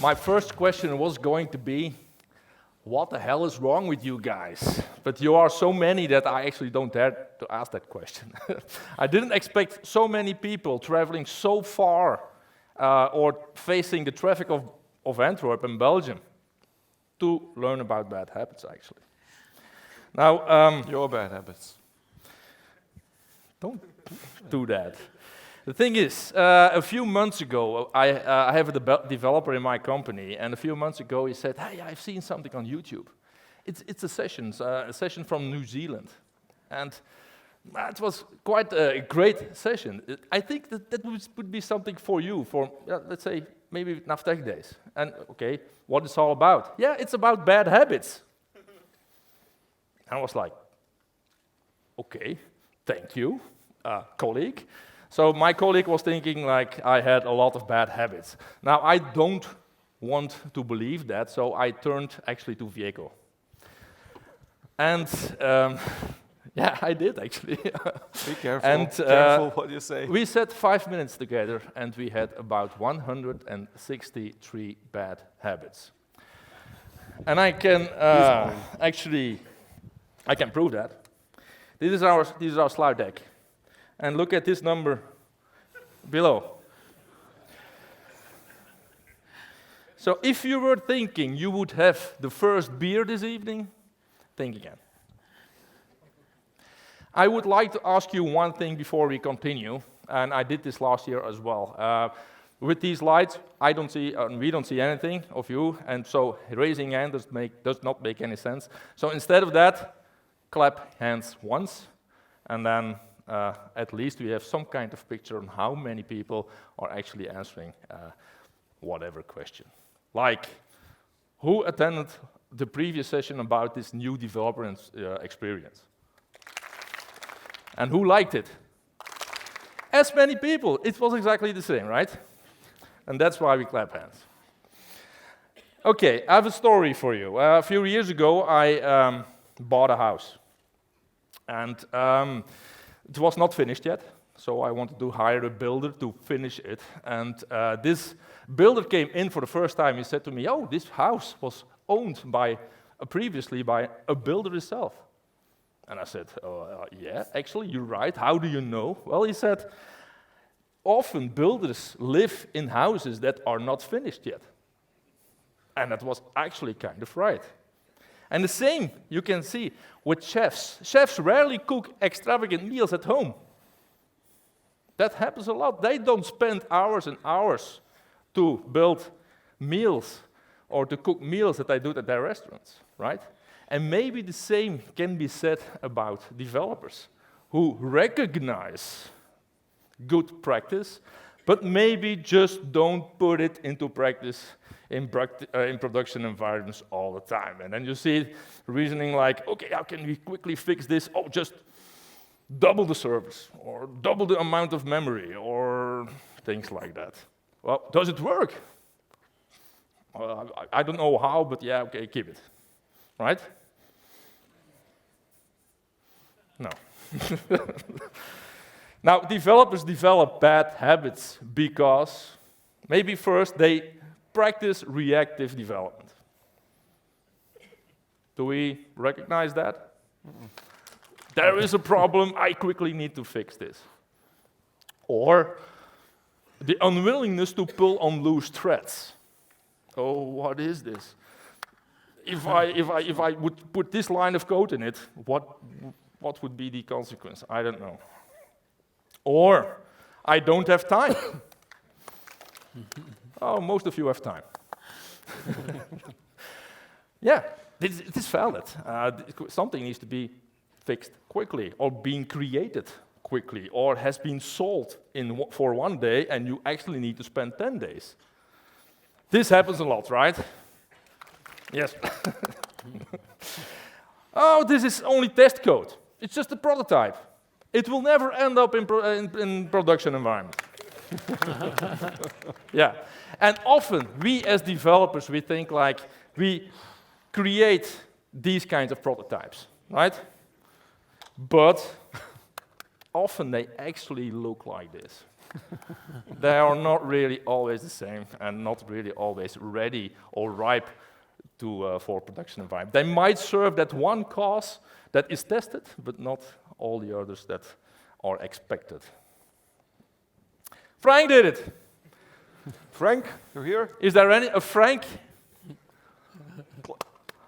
My first question was going to be, what the hell is wrong with you guys? But you are so many that I actually don't dare to ask that question. I didn't expect so many people traveling so far or facing the traffic of Antwerp in Belgium to learn about bad habits, actually. Now, your bad habits. Don't do that. The thing is, a few months ago, I have a developer in my company, and a few months ago he said, "Hey, I've seen something on YouTube. It's a session from New Zealand," and that was quite a great session. I think that would be something for you, for let's say maybe NAV TechDays. And okay, what it's all about? Yeah, it's about bad habits. And I was like, okay, thank you, colleague. So my colleague was thinking like I had a lot of bad habits. Now I don't want to believe that, so I turned actually to Vjeko. And yeah, I did actually. Be careful, and, careful what you say. We sat 5 minutes together and we had about 163 bad habits. And I can actually, I can prove that. This is our slide deck. And look at this number below. So if you were thinking you would have the first beer this evening, think again. I would like to ask you one thing before we continue, and I did this last year as well. With these lights, I don't see, we don't see anything of you, and so raising hand does not make any sense. So instead of that, clap hands once, and then at least we have some kind of picture on how many people are actually answering whatever question. Like, who attended the previous session about this new developer experience? And who liked it? As many people. It was exactly the same, right? And that's why we clap hands. Okay, I have a story for you. A few years ago, I bought a house. And it was not finished yet, so I wanted to hire a builder to finish it. And this builder came in for the first time. He said to me, "Oh, this house was owned previously by a builder himself." And I said, "Yeah, actually, you're right. How do you know?" Well, he said, "Often builders live in houses that are not finished yet." And that was actually kind of right. And the same you can see with chefs. Chefs rarely cook extravagant meals at home. That happens a lot. They don't spend hours and hours to build meals or to cook meals that they do at their restaurants, right? And maybe the same can be said about developers who recognize good practice, but maybe just don't put it into practice in production environments all the time. And then you see reasoning like, okay, how can we quickly fix this? Oh, just double the service, or double the amount of memory, or things like that. Well, does it work? I don't know how, but yeah, okay, keep it. Right? No. Now, developers develop bad habits because maybe first they practice reactive development. Do we recognize that? There is a problem, I quickly need to fix this. Or the unwillingness to pull on loose threads. Oh, what is this? If I would put this line of code in it, what would be the consequence? I don't know. Or I don't have time. Oh, most of you have time. Yeah, it is valid. Something needs to be fixed quickly, or being created quickly, or has been sold for 1 day, and you actually need to spend 10 days. This happens a lot, right? Yes. Oh, this is only test code. It's just a prototype. It will never end up in production environment. Yeah. And often, we as developers, we think like we create these kinds of prototypes, right? But often they actually look like this. They are not really always the same and not really always ready or ripe for production environment. They might serve that one cause that is tested, but not all the others that are expected. Frank did it. Frank, you're here? Is there a Frank?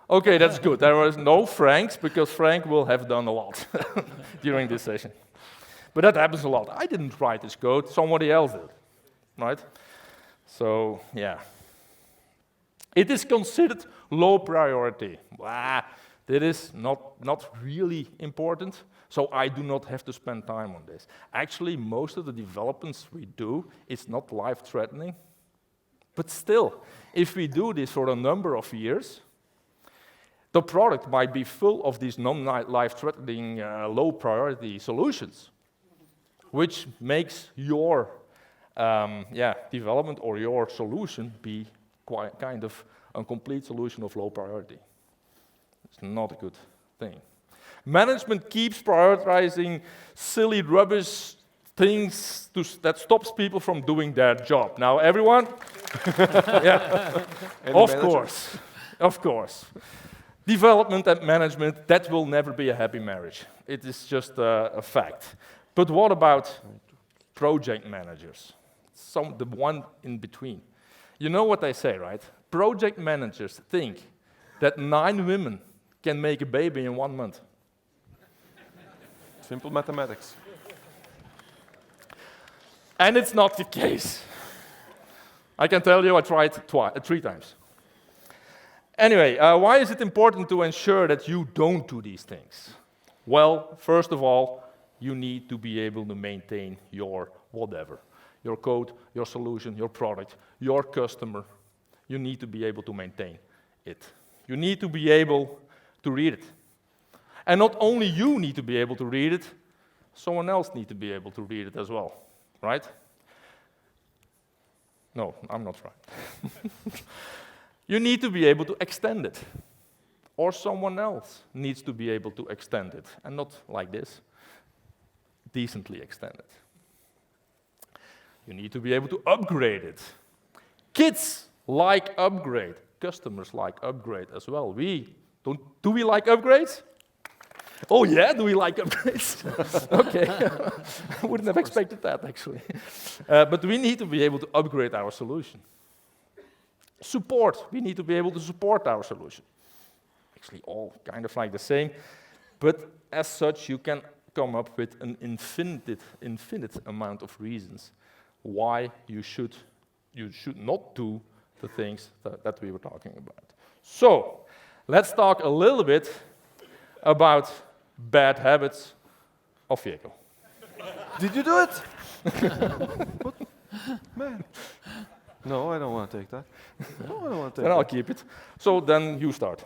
Okay, that's good. There was no Franks because Frank will have done a lot during this session. But that happens a lot. I didn't write this code, somebody else did, right? So, yeah. It is considered low priority. That is not really important, so I do not have to spend time on this. Actually, most of the developments we do is not life-threatening, but still, if we do this for a number of years, the product might be full of these non-life-threatening, low-priority solutions, which makes your development or your solution be kind of a complete solution of low priority. It's not a good thing. Management keeps prioritizing silly rubbish things that stops people from doing their job. Now, everyone? Yeah. Of course. Development and management, that will never be a happy marriage. It is just a fact. But what about project managers? The one in between. You know what they say, right? Project managers think that 9 women can make a baby in 1 month. Simple mathematics. And it's not the case. I can tell you I tried 3 times. Anyway, why is it important to ensure that you don't do these things? Well, first of all, you need to be able to maintain your whatever. Your code, your solution, your product, your customer. You need to be able to maintain it. You need to be able to read it. And not only you need to be able to read it, someone else needs to be able to read it as well, right? No, I'm not right. You need to be able to extend it, or someone else needs to be able to extend it, and not like this, decently extend it. You need to be able to upgrade it. Kids like upgrade. Customers like upgrade as well. Do we like upgrades? Oh yeah, do we like upgrades? Okay, I wouldn't have expected that actually. But we need to be able to upgrade our solution. Support, we need to be able to support our solution. Actually all kind of like the same, but as such you can come up with an infinite amount of reasons why you should not do the things that we were talking about. So, let's talk a little bit about bad habits of Vjeko. Did you do it? What? Man. No, I don't want to take that. No, I don't want to take Then I'll that. keep it. So then you start.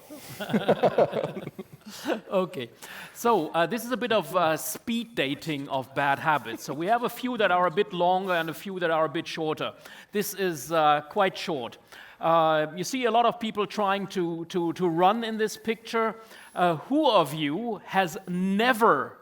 Okay, so this is a bit of speed dating of bad habits. So we have a few that are a bit longer and a few that are a bit shorter. This is quite short. You see a lot of people trying to run in this picture. Who of you has never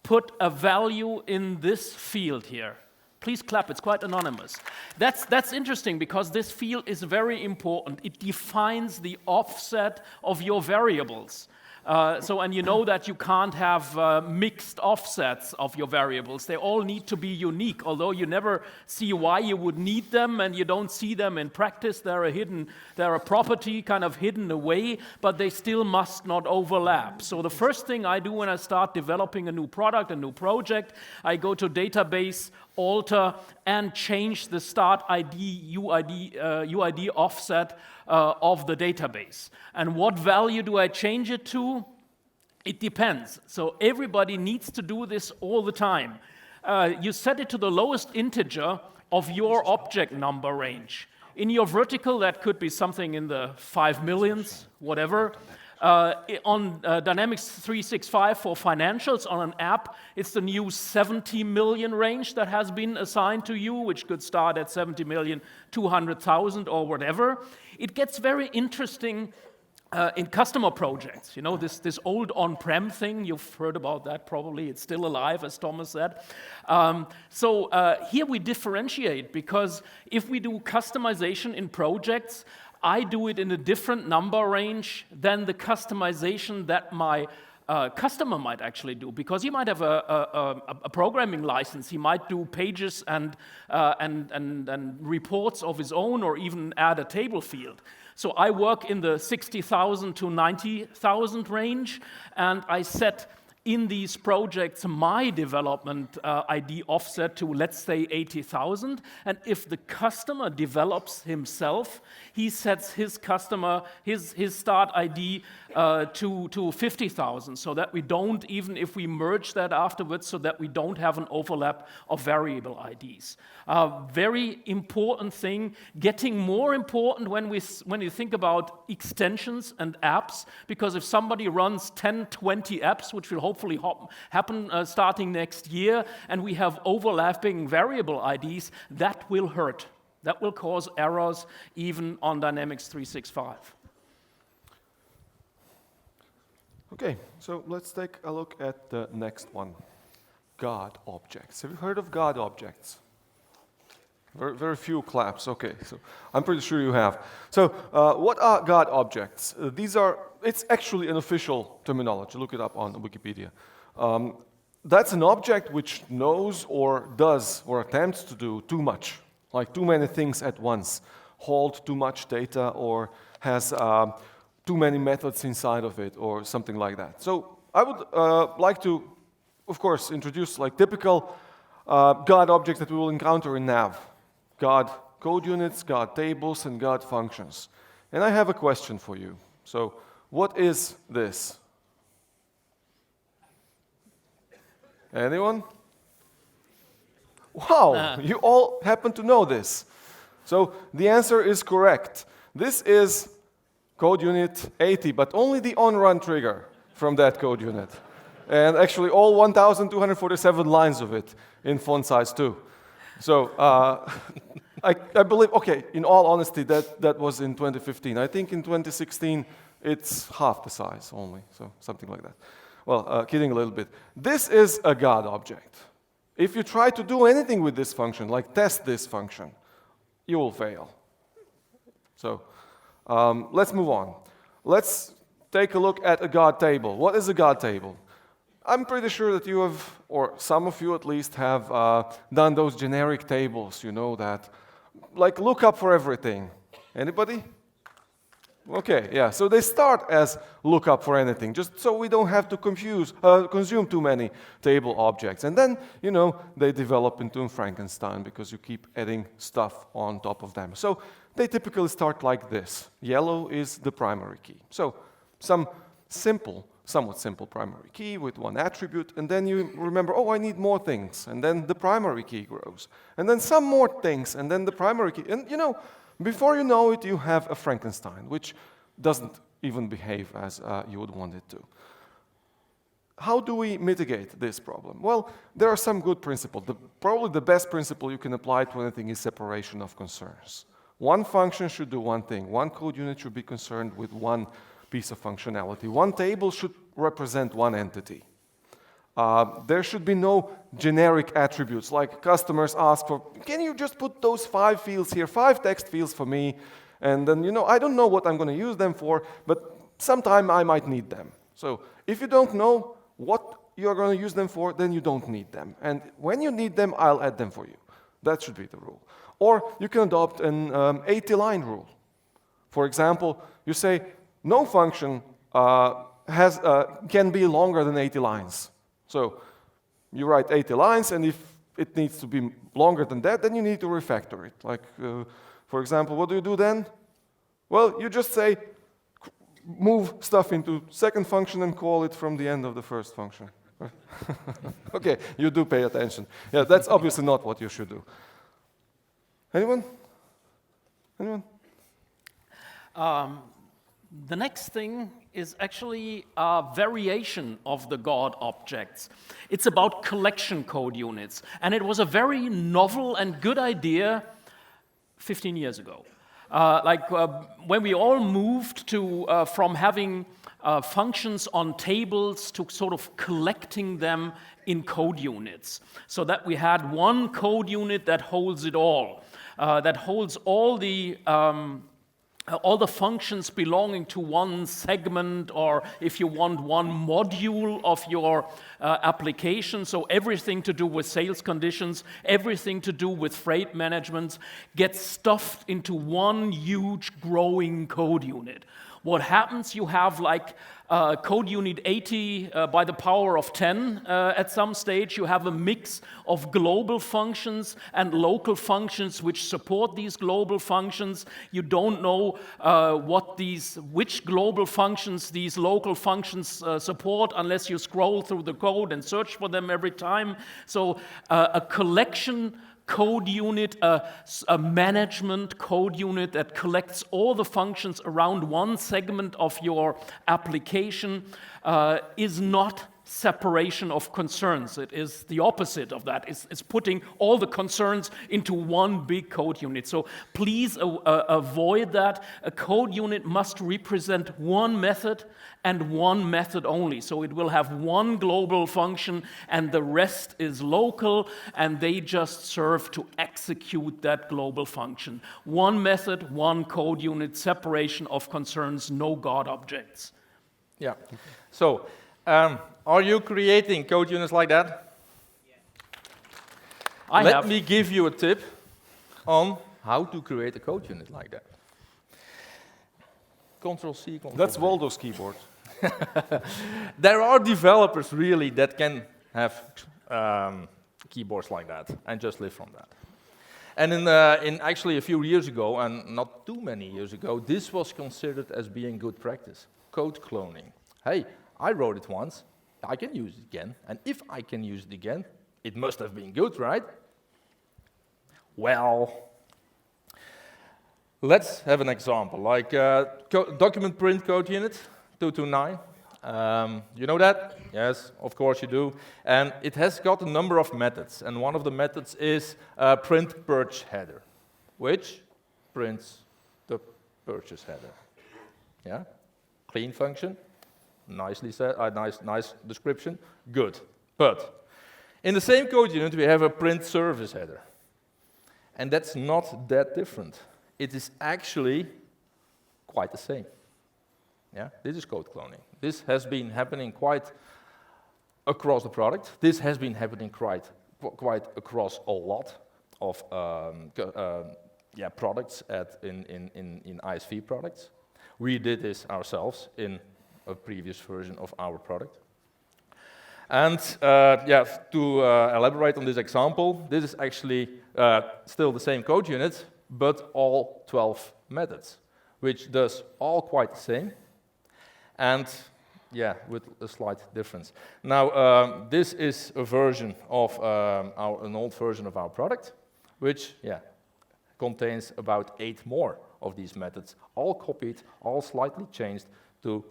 put a value in this field here? Please clap, it's quite anonymous. That's interesting because this field is very important. It defines the offset of your variables. And you know that you can't have mixed offsets of your variables. They all need to be unique, although you never see why you would need them and you don't see them in practice. They're a property kind of hidden away, but they still must not overlap. So the first thing I do when I start developing a new product, a new project, I go to database, alter, and change the start ID, UID offset of the database. And what value do I change it to? It depends. So everybody needs to do this all the time. You set it to the lowest integer of your object number range. In your vertical, that could be something in the 5 millions, whatever. On Dynamics 365 for financials on an app, it's the new 70 million range that has been assigned to you, which could start at 70,200,000 or whatever. It gets very interesting in customer projects, you know, this old on-prem thing, you've heard about that probably, it's still alive, as Thomas said. Here we differentiate, because if we do customization in projects, I do it in a different number range than the customization that my customer might actually do, because he might have a programming license. He might do pages and reports of his own, or even add a table field. So I work in the 60,000 to 90,000 range, and I set in these projects my development ID offset to, let's say, 80,000. And if the customer develops himself, he sets his customer, his start ID to 50,000, so that we don't, even if we merge that afterwards, so that we don't have an overlap of variable IDs. Very important thing, getting more important when you think about extensions and apps, because if somebody runs 10, 20 apps, which will hopefully happen starting next year, and we have overlapping variable IDs, that will hurt. That will cause errors even on Dynamics 365. Okay, so let's take a look at the next one. God objects. Have you heard of God objects? Very few claps. Okay, so I'm pretty sure you have. So what are God objects? It's actually an official terminology. Look it up on Wikipedia. That's an object which knows or does or attempts to do too much, like too many things at once, hold too much data, or has too many methods inside of it, or something like that. So I would like to, of course, introduce like typical God objects that we will encounter in NAV. God code units, God tables, and God functions. And I have a question for you. So what is this? Anyone? Wow, you all happen to know this. So the answer is correct. This is code unit 80, but only the on-run trigger from that code unit. And actually all 1,247 lines of it in font size 2. So I believe, okay, in all honesty, that was in 2015. I think in 2016, it's half the size only, so something like that. Well, kidding a little bit. This is a God object. If you try to do anything with this function, like test this function, you will fail. So let's move on. Let's take a look at a God table. What is a God table? I'm pretty sure that you have, or some of you at least, have done those generic tables, you know, that like lookup for everything. Anybody? Okay, yeah, so they start as lookup for anything, just so we don't have to consume too many table objects. And then, you know, they develop into Frankenstein because you keep adding stuff on top of them. So they typically start like this. Yellow is the primary key. So some somewhat simple primary key with one attribute, and then you remember, oh, I need more things, and then the primary key grows. And then some more things, and then the primary key, and you know, before you know it, you have a Frankenstein, which doesn't even behave as you would want it to. How do we mitigate this problem? Well, there are some good principles. Probably the best principle you can apply to anything is separation of concerns. One function should do one thing. One code unit should be concerned with one piece of functionality. One table should represent one entity. There should be no generic attributes, like customers ask for, can you just put those 5 fields here, 5 text fields for me, and then, you know, I don't know what I'm going to use them for, but sometime I might need them. So if you don't know what you're going to use them for, then you don't need them. And when you need them, I'll add them for you. That should be the rule. Or you can adopt an 80-line rule. For example, you say, no function can be longer than 80 lines. So you write 80 lines, and if it needs to be longer than that, then you need to refactor it. Like, for example, what do you do then? Well, you just say, move stuff into second function and call it from the end of the first function. Okay, you do pay attention. Yeah, that's obviously not what you should do. Anyone? Anyone? The next thing is actually a variation of the God objects. It's about collection code units, and it was a very novel and good idea 15 years ago. When we all moved to from having functions on tables to sort of collecting them in code units, so that we had one code unit that holds it all, that holds all the functions belonging to one segment, or if you want, one module of your application. So everything to do with sales conditions, everything to do with freight management gets stuffed into one huge growing code unit. What happens, you have like code unit 80 by the power of 10 at some stage. You have a mix of global functions and local functions which support these global functions. You don't know which global functions these local functions support unless you scroll through the code and search for them every time. So a collection code unit, a management code unit that collects all the functions around one segment of your application is not separation of concerns. It is the opposite of that. It's putting all the concerns into one big code unit. So please avoid that. A code unit must represent one method and one method only. So it will have one global function and the rest is local, and they just serve to execute that global function. One method, one code unit, separation of concerns, no God objects. Yeah. So, are you creating code units like that? Yeah. Let me give you a tip on how to create a code unit like that. Control-C, Control-V. That's Waldo's keyboard. There are developers really that can have keyboards like that and just live from that. And in actually a few years ago, and not too many years ago, this was considered as being good practice. Code cloning. Hey, I wrote it once, I can use it again, and if I can use it again, it must have been good, right? Well, let's have an example, like document print code unit 229. You know that? Yes, of course you do. And it has got a number of methods, and one of the methods is print purge header, which prints the purchase header. Yeah, clean function. Nicely said, nice description, good. But in the same code unit, we have a print service header. And that's not that different. It is actually quite the same. Yeah, this is code cloning. This has been happening quite across the product. This has been happening quite across a lot of products in ISV products. We did this ourselves in a previous version of our product. And to elaborate on this example, this is actually still the same code unit, but all 12 methods, which does all quite the same, and with a slight difference. Now, this is a version of an old version of our product, which contains about 8 more of these methods, all copied, all slightly changed to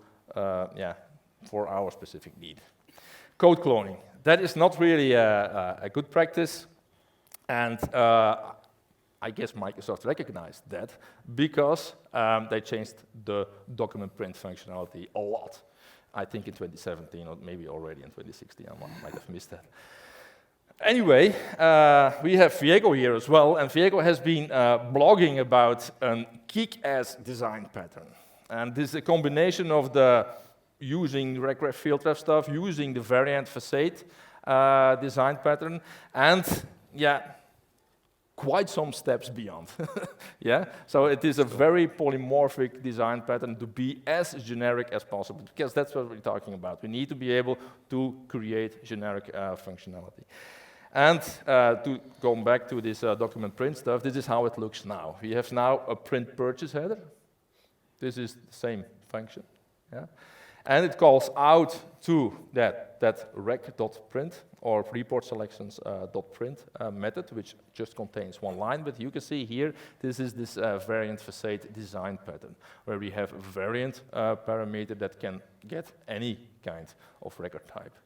for our specific need. Code cloning, that is not really a good practice, and I guess Microsoft recognized that because they changed the document print functionality a lot. I think in 2017, or maybe already in 2016, I might have missed that. Anyway, we have Vjeko here as well, and Vjeko has been blogging about a kick-ass design pattern. And this is a combination of the using regref field ref stuff, using the variant facade design pattern, and quite some steps beyond. So it is a very polymorphic design pattern to be as generic as possible, because that's what we're talking about. We need to be able to create generic functionality. And to go back to this document print stuff, this is how it looks now. We have now a print purchase header. This is the same function, and it calls out to that rec.print or report selections .print method, which just contains one line. But you can see here, this is this variant facade design pattern, where we have a variant parameter that can get any kind of record type,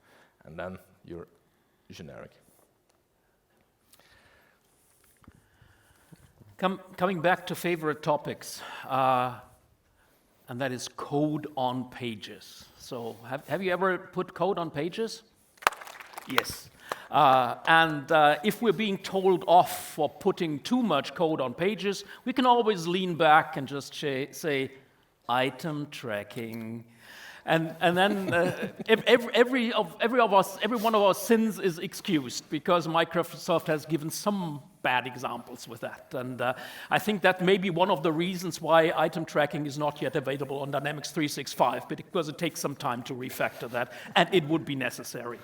and then you're generic. Coming back to favorite topics, and that is code on pages. So have you ever put code on pages? Yes. If we're being told off for putting too much code on pages, we can always lean back and just say, item tracking. And then every one of our sins is excused because Microsoft has given some bad examples with that. And I think that may be one of the reasons why item tracking is not yet available on Dynamics 365, because it takes some time to refactor that, and it would be necessary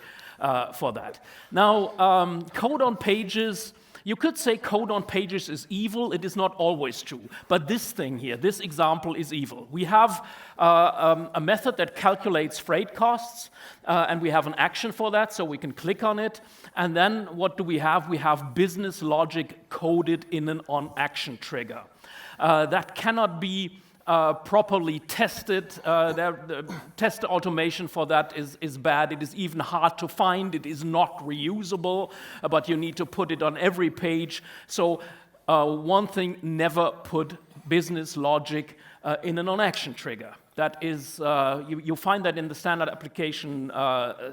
for that. Now, code on pages. You could say code on pages is evil. It is not always true. But this thing here, this example is evil. We have a method that calculates freight costs, and we have an action for that, so we can click on it. And then what do we have? We have business logic coded in an on-action trigger. That cannot be properly tested. The test automation for that is bad. It is even hard to find. It is not reusable, but you need to put it on every page. So one thing, never put business logic in an on-action trigger. That is, you find that in the standard application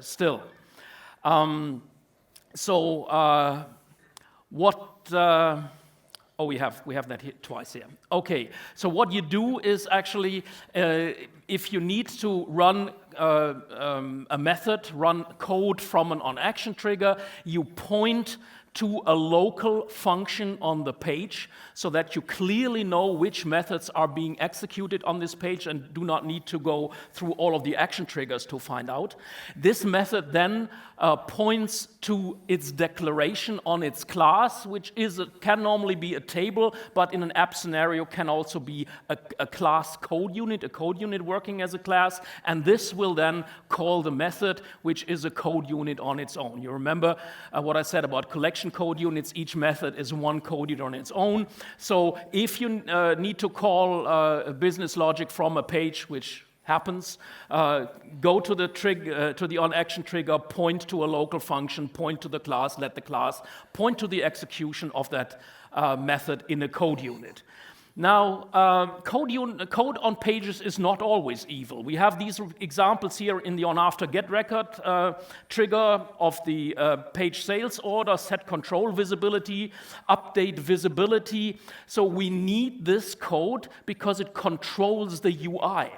still. Oh, we have that here twice here. Okay, so what you do is actually, if you need to run a method, run code from an on-action trigger, you point to a local function on the page so that you clearly know which methods are being executed on this page and do not need to go through all of the action triggers to find out. This method then points to its declaration on its class, which can normally be a table, but in an app scenario can also be a class code unit working as a class, and this will then call the method, which is a code unit on its own. You remember what I said about collection code units? Each method is one code unit on its own. So if you need to call business logic from a page, which happens, go to the on-action trigger, point to a local function, point to the class, let the class point to the execution of that method in a code unit. Now, code on pages is not always evil. We have these examples here in the on-after get record trigger of the page sales order, set control visibility, update visibility. So we need this code because it controls the UI.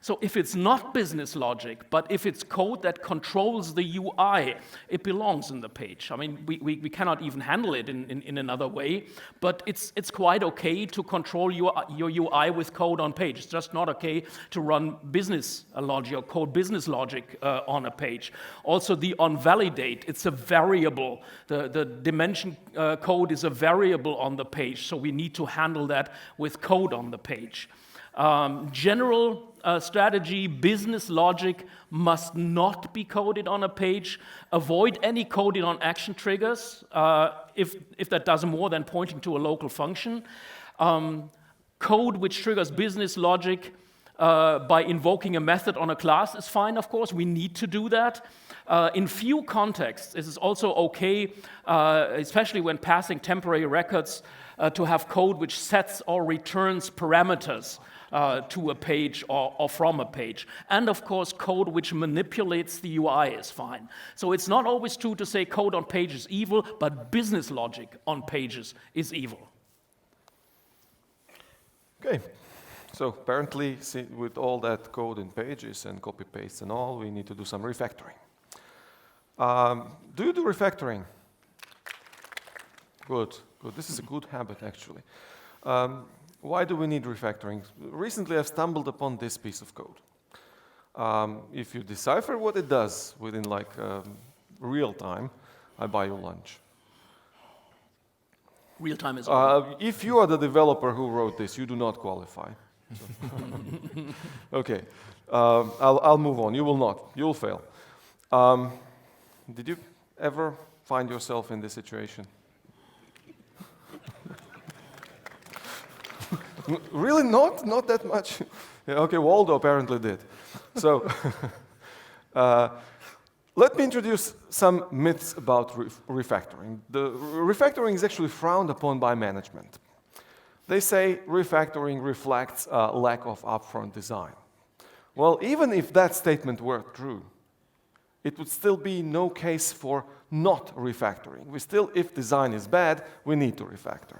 So if it's not business logic, but if it's code that controls the UI, it belongs in the page. I mean, we cannot even handle it in another way, but it's quite okay to control your UI with code on page. It's just not okay to run business logic or code business logic on a page. Also, the on-validate, it's a variable. The dimension code is a variable on the page, so we need to handle that with code on the page. General strategy, business logic must not be coded on a page. Avoid any coding on action triggers if that does more than pointing to a local function. Code which triggers business logic by invoking a method on a class is fine, of course. We need to do that. In few contexts, this is also okay, especially when passing temporary records, to have code which sets or returns parameters to a page or from a page. And of course, code which manipulates the UI is fine. So it's not always true to say code on page is evil, but business logic on pages is evil. Okay, so apparently with all that code in pages and copy paste and all, we need to do some refactoring. Do you do refactoring? Good. This is a good habit, actually. Why do we need refactoring? Recently, I've stumbled upon this piece of code. If you decipher what it does within real time, I buy you lunch. Real time is if you are the developer who wrote this, you do not qualify. So. Okay, I'll move on. You will not. You will fail. Did you ever find yourself in this situation? Really not? Not that much? Yeah, okay, Waldo apparently did. So, let me introduce some myths about refactoring. The refactoring is actually frowned upon by management. They say refactoring reflects a lack of upfront design. Well, even if that statement were true, it would still be no case for not refactoring. We still, if design is bad, we need to refactor.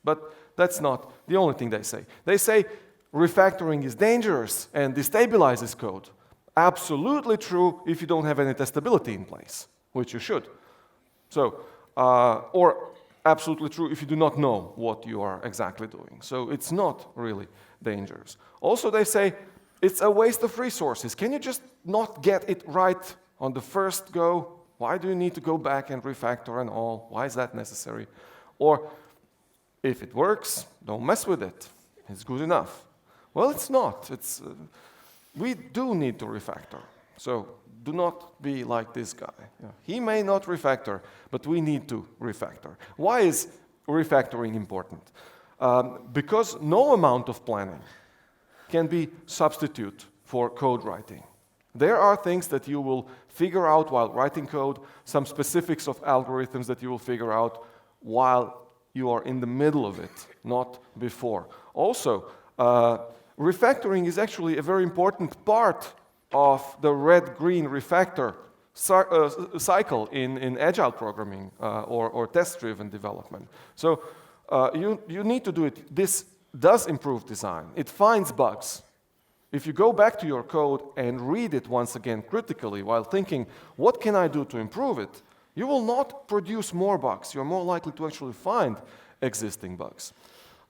But that's not the only thing they say. They say refactoring is dangerous and destabilizes code. Absolutely true if you don't have any testability in place, which you should. So, or absolutely true if you do not know what you are exactly doing. So it's not really dangerous. Also, they say it's a waste of resources. Can you just not get it right on the first go? Why do you need to go back and refactor and all? Why is that necessary? Or if it works, don't mess with it. It's good enough. Well, it's not. We do need to refactor. So do not be like this guy. Yeah. He may not refactor, but we need to refactor. Why is refactoring important? Because no amount of planning can be substitute for code writing. There are things that you will figure out while writing code, some specifics of algorithms that you will figure out while you are in the middle of it, not before. Also, refactoring is actually a very important part of the red-green refactor cycle in agile programming or test-driven development. So you need to do it. This does improve design. It finds bugs. If you go back to your code and read it once again critically while thinking, what can I do to improve it? You will not produce more bugs. You're more likely to actually find existing bugs.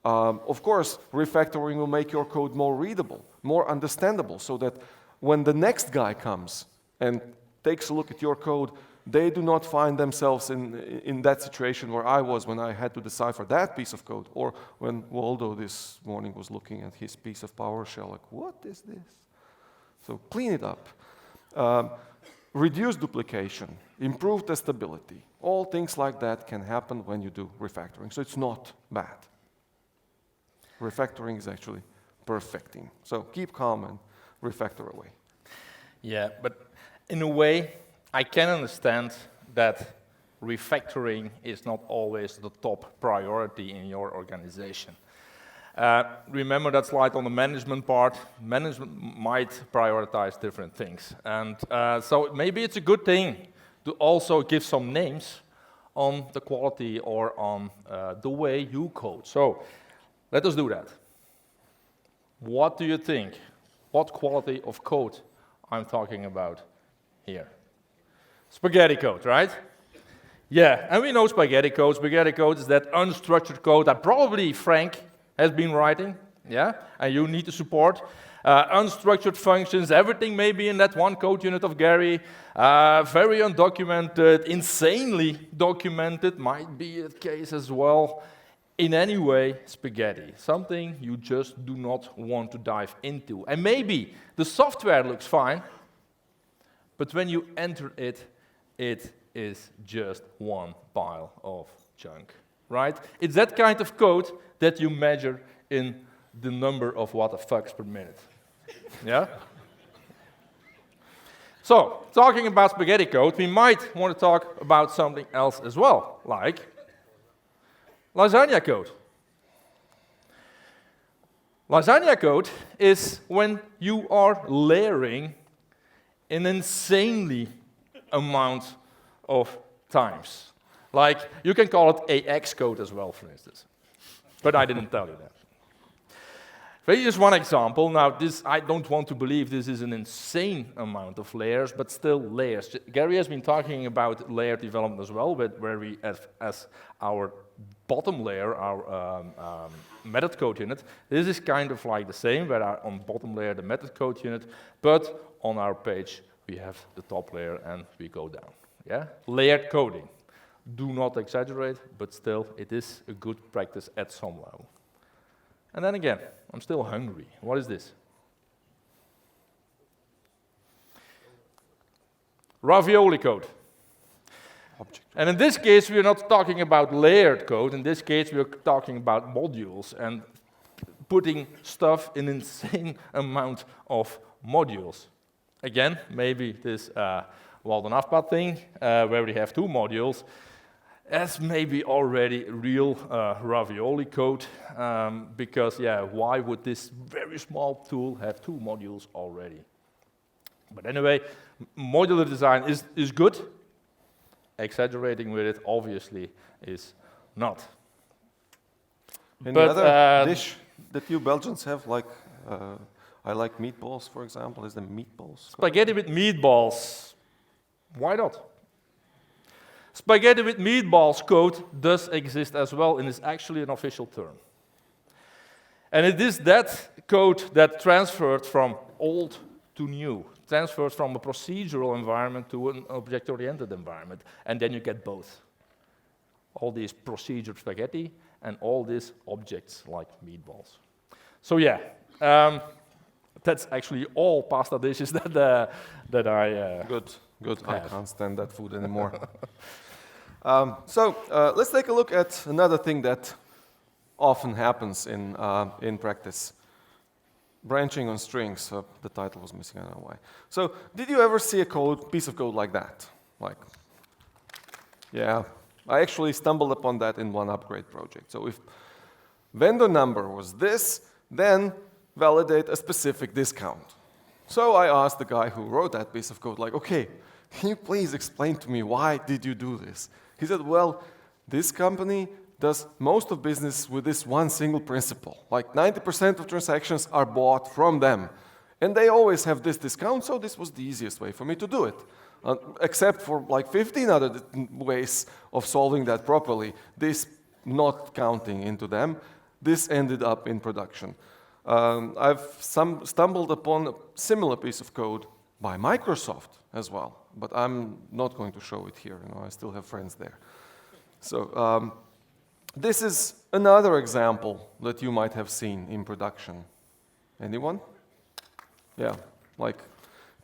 Of course, refactoring will make your code more readable, more understandable, so that when the next guy comes and takes a look at your code, they do not find themselves in that situation where I was when I had to decipher that piece of code, or when Waldo this morning was looking at his piece of PowerShell, like, what is this? So clean it up. Reduce duplication, improve testability. All things like that can happen when you do refactoring, so it's not bad. Refactoring is actually perfecting. So keep calm and refactor away. Yeah, but in a way, I can understand that refactoring is not always the top priority in your organization. Remember that slide on the management part. Management might prioritize different things. And so maybe it's a good thing to also give some names on the quality or on the way you code. So let us do that. What do you think? What quality of code I'm talking about here? Spaghetti code, right? Yeah, and we know spaghetti code. Spaghetti code is that unstructured code that probably Frank has been writing, yeah, and you need to support. Unstructured functions, everything may be in that one code unit of Gary. Very undocumented, insanely documented, might be the case as well. In any way, spaghetti, something you just do not want to dive into. And maybe the software looks fine, but when you enter it, it is just one pile of junk, right? It's that kind of code that you measure in the number of what the fucks per minute. Yeah? So, talking about spaghetti code, we might want to talk about something else as well, like lasagna code. Lasagna code is when you are layering an insanely amount of times. Like, you can call it AX code as well, for instance. But I didn't tell you that. Here's one example. Now, this, I don't want to believe this is an insane amount of layers, but still layers. Gary has been talking about layered development as well, but where we, as our bottom layer, our method code unit, this is kind of like the same, where on bottom layer, the method code unit, but on our page, we have the top layer and we go down. Yeah? Layered coding. Do not exaggerate, but still, it is a good practice at some level. And then again, I'm still hungry. What is this? Ravioli code. Object. And in this case, we're not talking about layered code. In this case, we're talking about modules and putting stuff in an insane amount of modules. Again, maybe this Walden thing, where we have two modules. That's maybe already real ravioli code, because yeah, why would this very small tool have 2 modules already? But anyway, modular design is good. Exaggerating with it, obviously, is not. Any But, other dish that you Belgians have, like, I like meatballs, for example, is the meatballs? Spaghetti with meatballs, why not? Spaghetti with meatballs code does exist as well, and is actually an official term. And it is that code that transferred from old to new, transferred from a procedural environment to an object-oriented environment, and then you get both. All these procedured spaghetti and all these objects like meatballs. So yeah, that's actually all pasta dishes that I Good. I have. can't stand that food anymore. So let's take a look at another thing that often happens in practice. Branching on strings. The title was missing, I don't know why. So did you ever see a piece of code like that? Yeah, I actually stumbled upon that in one upgrade project. So if vendor number was this, then validate a specific discount. So I asked the guy who wrote that piece of code, like, okay, can you please explain to me why did you do this? He said, well, this company does most of business with this one single principle. Like 90% of transactions are bought from them. And they always have this discount, so this was the easiest way for me to do it. Except for like 15 other ways of solving that properly, this not counting into them, this ended up in production. I've stumbled upon a similar piece of code by Microsoft as well, but I'm not going to show it here. I still have friends there. So this is another example that you might have seen in production. Anyone? Yeah, like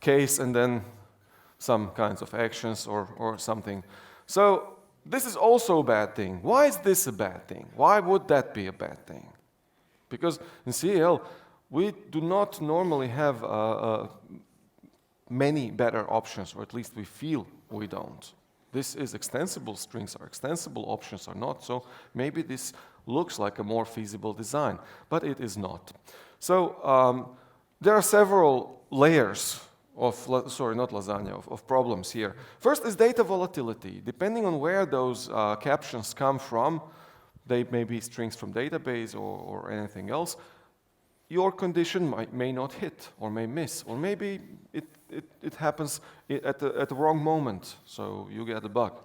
case and then some kinds of actions or something. So this is also a bad thing. Why is this a bad thing? Why would that be a bad thing? Because in CL, we do not normally have many better options, or at least we feel we don't. This is extensible, strings are extensible, options are not, so maybe this looks like a more feasible design, but it is not. So there are several layers of, of problems here. First is data volatility. Depending on where those captions come from, they may be strings from database or anything else, your condition may not hit or may miss, or maybe it happens at the wrong moment, so you get a bug.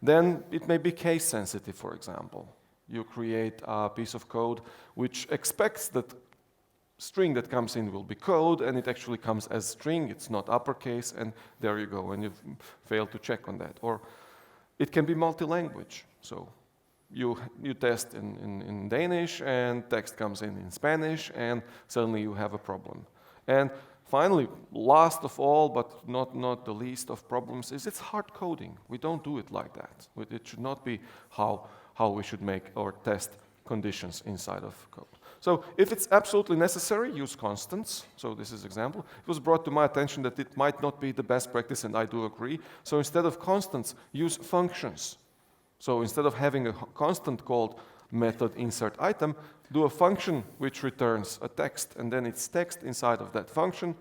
Then it may be case sensitive, for example. You create a piece of code which expects that string that comes in will be code, and it actually comes as string, it's not uppercase, and there you go, and you've failed to check on that. Or it can be multi-language, so you test in Danish, and text comes in Spanish, and suddenly you have a problem. And finally, last of all, but not the least of problems, is it's hard coding. We don't do it like that. It should not be how we should make or test conditions inside of code. So if it's absolutely necessary, use constants. So this is example. It was brought to my attention that it might not be the best practice, and I do agree. So instead of constants, use functions. So instead of having a constant called method insert item, do a function which returns a text, and then it's text inside of that function,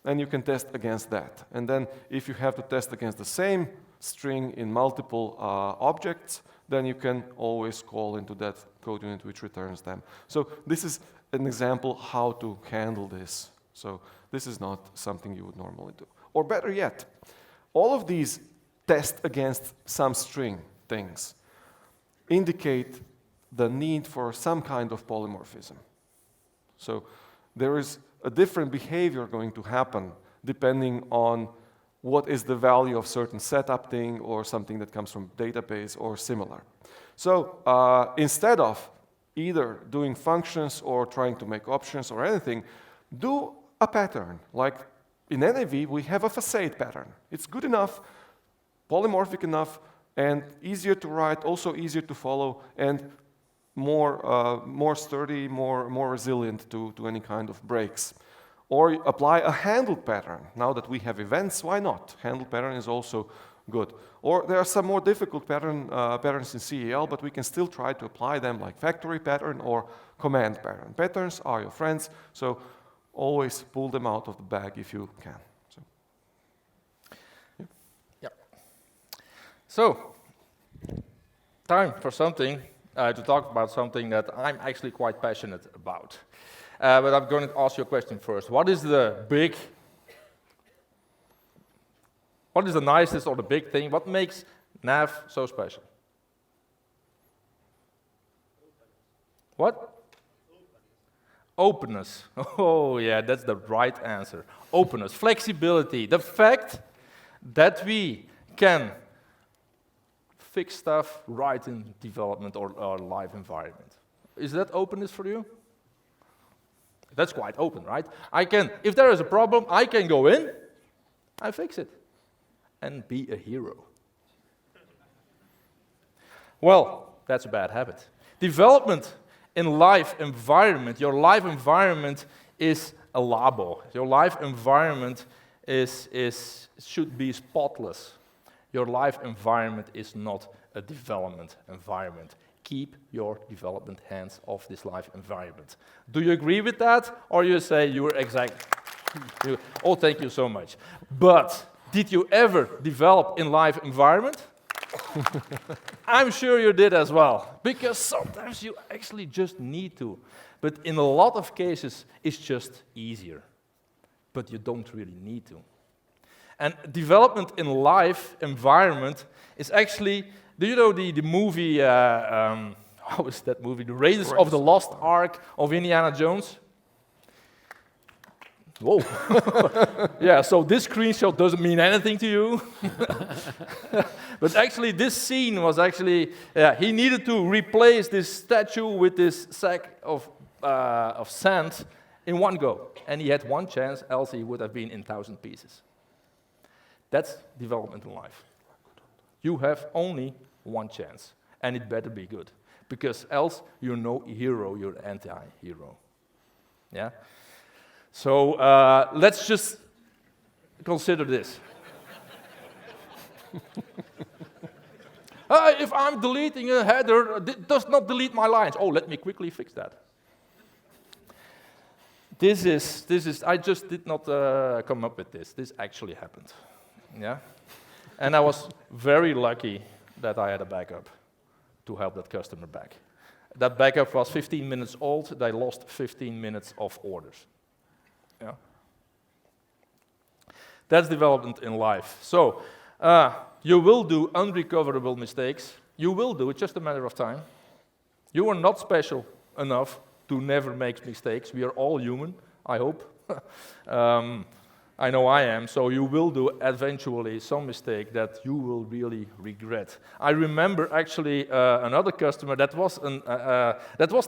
and you can test against that. And then if you have to test against the same string in multiple objects, then you can always call into that code unit which returns them. So this is an example how to handle this. So this is not something you would normally do. Or better yet, all of these test against some string things indicate the need for some kind of polymorphism. So there is a different behavior going to happen depending on what is the value of certain setup thing or something that comes from database or similar. So instead of either doing functions or trying to make options or anything, do a pattern. Like in NAV, we have a facade pattern. It's good enough, polymorphic enough, and easier to write, also easier to follow, and more sturdy, more resilient to any kind of breaks. Or apply a handle pattern. Now that we have events, why not? Handle pattern is also good. Or there are some more difficult patterns in CEL, but we can still try to apply them like factory pattern or command pattern. Patterns are your friends, so always pull them out of the bag if you can. So, yeah. So, time for something to talk about something that I'm actually quite passionate about. But I'm going to ask you a question first. What is the nicest or the big thing? What makes NAV so special? What? Openness. Oh yeah, that's the right answer. Openness, flexibility, the fact that we can fix stuff right in development or live environment. Is that openness for you? That's quite open, right? If there is a problem, I can go in, I fix it, and be a hero. Well, that's a bad habit. Development in live environment, your live environment is a labo. Your live environment should be spotless. Your live environment is not a development environment. Keep your development hands off this live environment. Do you agree with that? Or you say you're oh, thank you so much. But did you ever develop in live environment? I'm sure you did as well. Because sometimes you actually just need to. But in a lot of cases, it's just easier. But you don't really need to. And development in live environment is actually, do you know the movie, how is that movie? The Raiders of the Lost Ark of Indiana Jones? Whoa. Yeah, so this screenshot doesn't mean anything to you. But actually, this scene was actually, he needed to replace this statue with this sack of sand in one go. And he had one chance, else he would have been in 1,000 pieces. That's development in life. You have only one chance, and it better be good, because else you're no hero, you're anti-hero. Yeah? So let's just consider this. If I'm deleting a header, it does not delete my lines. Oh, let me quickly fix that. This is. I just did not come up with this. This actually happened. Yeah? And I was very lucky that I had a backup to help that customer back. That backup was 15 minutes old. They lost 15 minutes of orders. Yeah? That's development in life. So, you will do unrecoverable mistakes. You will do it, just a matter of time. You are not special enough to never make mistakes. We are all human, I hope. I know I am, so you will do eventually some mistake that you will really regret. I remember actually another customer that was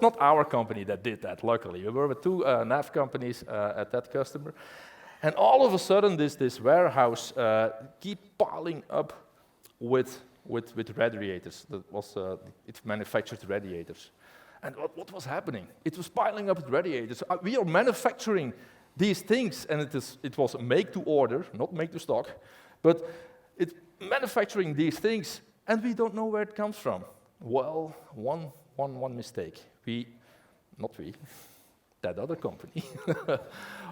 not our company that did that, luckily. We were with two NAV companies at that customer. And all of a sudden, this warehouse keep piling up with radiators. It manufactured radiators. And what was happening? It was piling up with radiators. We are manufacturing these things, and it was make to order, not make to stock, but it's manufacturing these things, and we don't know where it comes from. Well, one mistake. That other company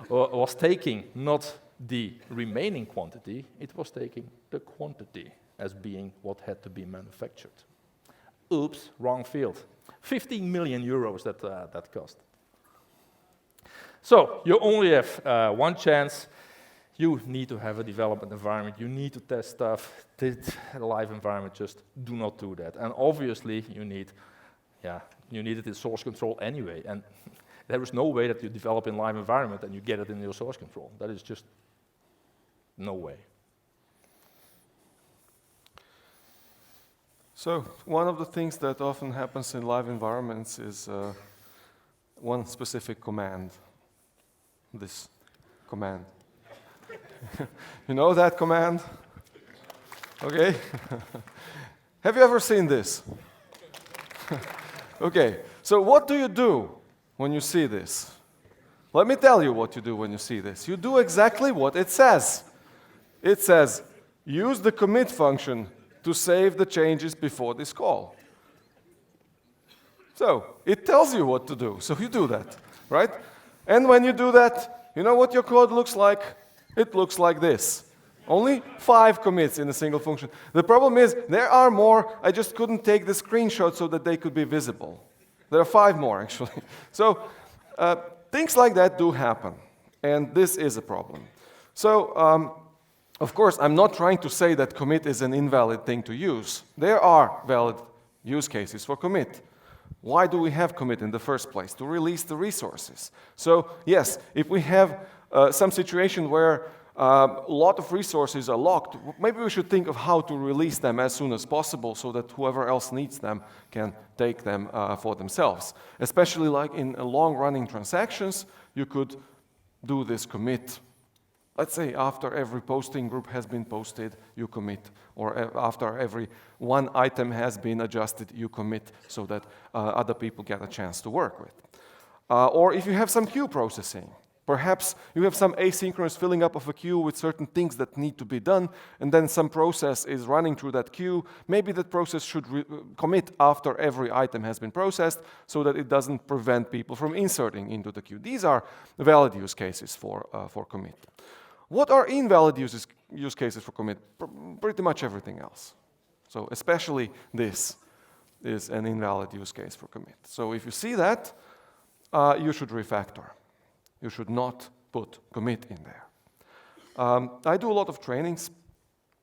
was taking not the remaining quantity, it was taking the quantity as being what had to be manufactured. Oops, wrong field. 15 million euros that cost. So you only have one chance. You need to have a development environment. You need to test stuff. The live environment, just do not do that. And obviously, you need it in source control anyway. And there is no way that you develop in live environment and you get it in your source control. That is just no way. So one of the things that often happens in live environments is one specific command. This command. You know that command? Okay. Have you ever seen this? Okay. So what do you do when you see this? Let me tell you what you do when you see this. You do exactly what it says. It says use the commit function to save the changes before this call. So it tells you what to do, so you do that, right? And when you do that, you know what your code looks like? It looks like this. Only 5 commits in a single function. The problem is there are more. I just couldn't take the screenshot so that they could be visible. There are 5 more, actually. So things like that do happen, and this is a problem. So of course, I'm not trying to say that commit is an invalid thing to use. There are valid use cases for commit. Why do we have commit in the first place? To release the resources. So yes, if we have some situation where a lot of resources are locked, maybe we should think of how to release them as soon as possible so that whoever else needs them can take them for themselves. Especially like in long-running transactions, you could do this commit. Let's say after every posting group has been posted, you commit. Or after every one item has been adjusted, you commit so that other people get a chance to work with. Or if you have some queue processing, perhaps you have some asynchronous filling up of a queue with certain things that need to be done, and then some process is running through that queue. Maybe that process should commit after every item has been processed so that it doesn't prevent people from inserting into the queue. These are valid use cases for commit. What are invalid use cases for commit? Pretty much everything else. So especially this is an invalid use case for commit. So if you see that, you should refactor. You should not put commit in there. I do a lot of trainings,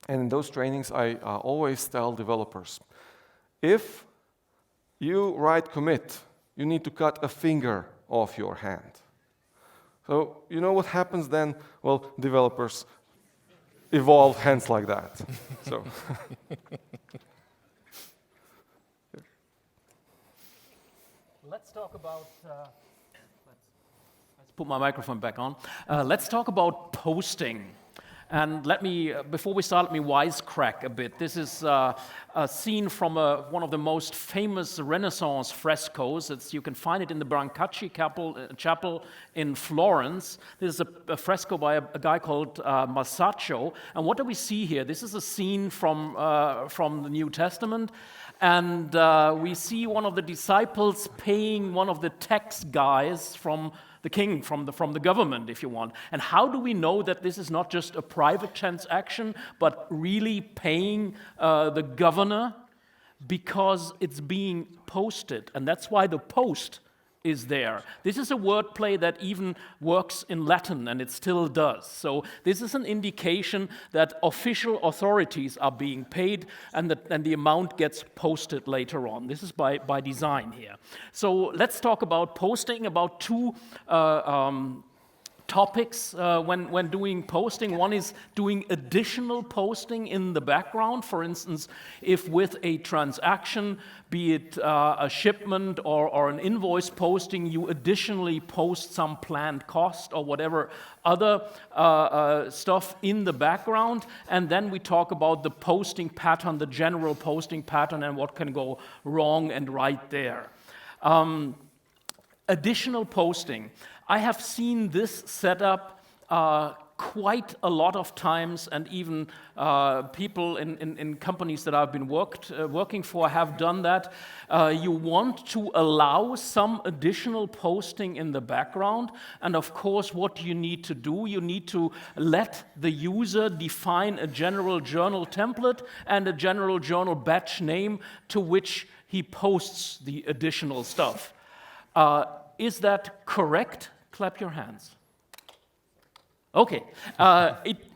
and in those trainings I always tell developers, if you write commit, you need to cut a finger off your hand. So you know what happens then? Well, developers evolve hands like that. So let's talk about. Let's put my microphone back on. Let's talk about posting. And let me, before we start, let me wisecrack a bit. This is a scene from one of the most famous Renaissance frescoes. You can find it in the Brancacci Chapel in Florence. This is a fresco by a guy called Masaccio. And what do we see here? This is a scene from the New Testament. And we see one of the disciples paying one of the tax guys from the king, from the government, if you want. And how do we know that this is not just a private transaction, but really paying the governor? Because it's being posted, and that's why the post is there. This is a wordplay that even works in Latin, and it still does. So this is an indication that official authorities are being paid, and the amount gets posted later on. This is by design here. So let's talk about posting, about 2 topics when doing posting. One is doing additional posting in the background. For instance, if with a transaction, be it a shipment or an invoice posting, you additionally post some planned cost or whatever other stuff in the background. And then we talk about the posting pattern, the general posting pattern, and what can go wrong and right there. Additional posting. I have seen this setup quite a lot of times, and even people in companies that I've been working for have done that. You want to allow some additional posting in the background, and of course what you need to do, you need to let the user define a general journal template and a general journal batch name to which he posts the additional stuff. Is that correct? Clap your hands. Okay,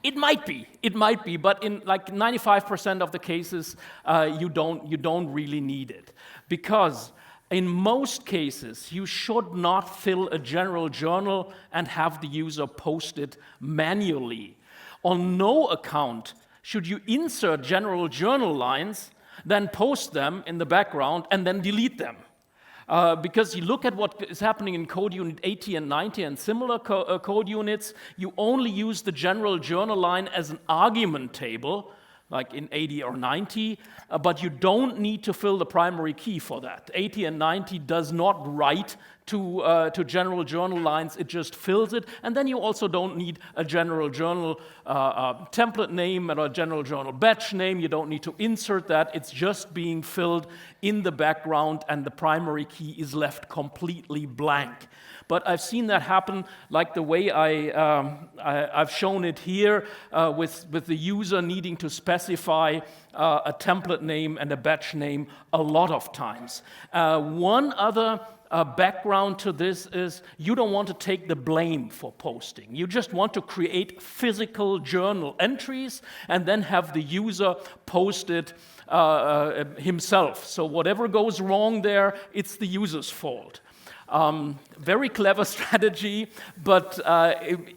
it might be, but in like 95% of the cases, you don't really need it, because in most cases you should not fill a general journal and have the user post it manually. On no account should you insert general journal lines, then post them in the background and then delete them. Because you look at what is happening in code unit 80 and 90 and similar code units, you only use the general journal line as an argument table, like in 80 or 90, but you don't need to fill the primary key for that. 80 and 90 does not write to general journal lines, it just fills it. And then you also don't need a general journal template name and a general journal batch name. You don't need to insert that. It's just being filled in the background, and the primary key is left completely blank. But I've seen that happen like the way I've shown it here with the user needing to specify a template name and a batch name a lot of times. One other background to this is you don't want to take the blame for posting. You just want to create physical journal entries and then have the user post it himself. So whatever goes wrong there, it's the user's fault. Very clever strategy, but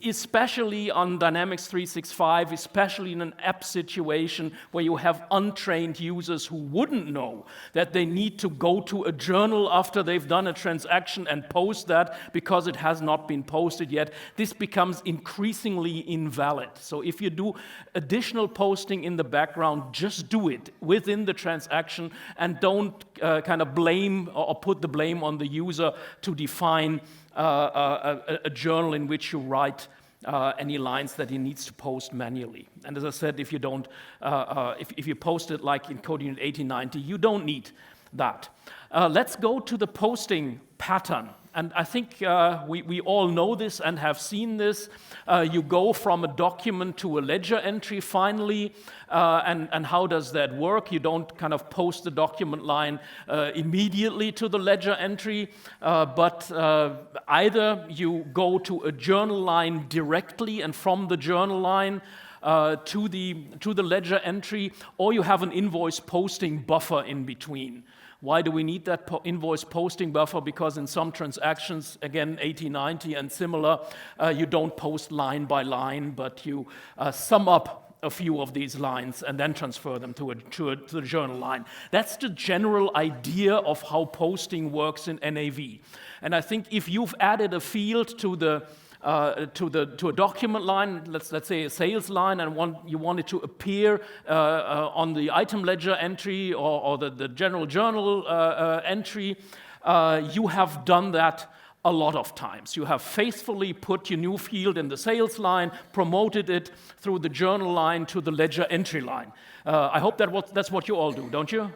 especially on Dynamics 365, especially in an app situation where you have untrained users who wouldn't know that they need to go to a journal after they've done a transaction and post that because it has not been posted yet, this becomes increasingly invalid. So if you do additional posting in the background, just do it within the transaction and don't kind of blame or put the blame on the user to define a journal in which you write any lines that he needs to post manually. And as I said, if you don't, if you post it like in Code Unit 8090, you don't need that. Let's go to the posting pattern. And I think we all know this and have seen this. You go from a document to a ledger entry finally, and how does that work? You don't kind of post the document line immediately to the ledger entry, but either you go to a journal line directly and from the journal line to the ledger entry, or you have an invoice posting buffer in between. Why do we need that invoice posting buffer? Because in some transactions, again, 8090 and similar, you don't post line by line, but you sum up a few of these lines and then transfer them to the journal line. That's the general idea of how posting works in NAV. And I think if you've added a field to a document line, let's say a sales line, and you want it to appear on the item ledger entry or the general journal entry, you have done that a lot of times. You have faithfully put your new field in the sales line, promoted it through the journal line to the ledger entry line. I hope that's what you all do, don't you?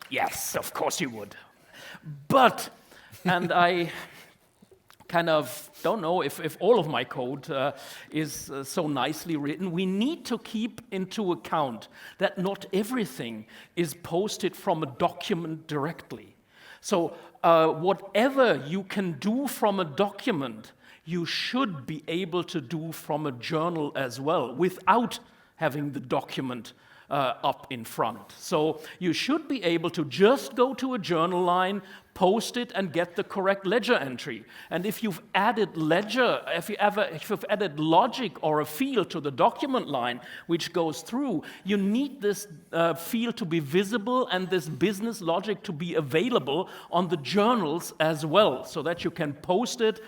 Yes, of course you would. But, and I kind of don't know if all of my code is so nicely written. We need to keep into account that not everything is posted from a document directly. So whatever you can do from a document, you should be able to do from a journal as well without having the document up in front. So you should be able to just go to a journal line, post it, and get the correct ledger entry. And if you've added if you've added logic or a field to the document line which goes through, you need this field to be visible and this business logic to be available on the journals as well, so that you can post it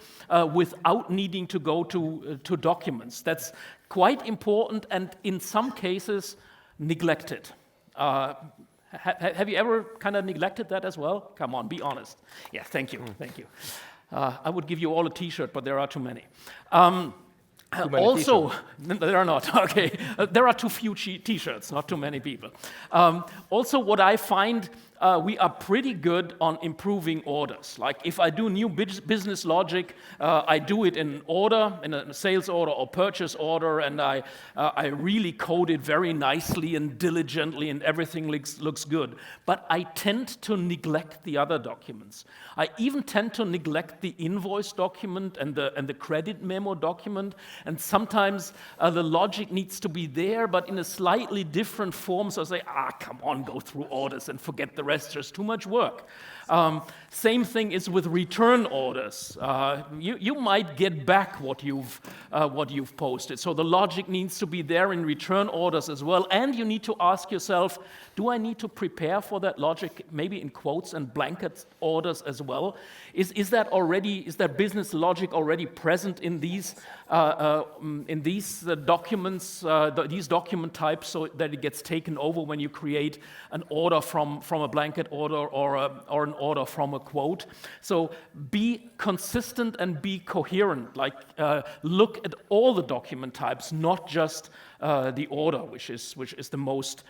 without needing to go to documents. That's quite important, and in some cases neglected. Have you ever kind of neglected that as well? Come on, be honest. Yeah, thank you, thank you. I would give you all a T-shirt, but there are too many. Also, there are not, okay. There are too few T-shirts, not too many people. Also, what I find, we are pretty good on improving orders. Like if I do new business logic, I do it in order, in a sales order or purchase order, and I really code it very nicely and diligently, and everything looks good. But I tend to neglect the other documents. I even tend to neglect the invoice document and the credit memo document, and sometimes the logic needs to be there, but in a slightly different form, so I say, come on, go through orders and forget the rest, there's too much work. Same thing is with return orders. You might get back what you've posted, so the logic needs to be there in return orders as well, and you need to ask yourself, do I need to prepare for that logic, maybe in quotes and blanket orders as well? Is that business logic already present in these documents, these document types, so that it gets taken over when you create an order from a blanket order or an order from a quote. So be consistent and be coherent. Like look at all the document types, not just the order, which is the most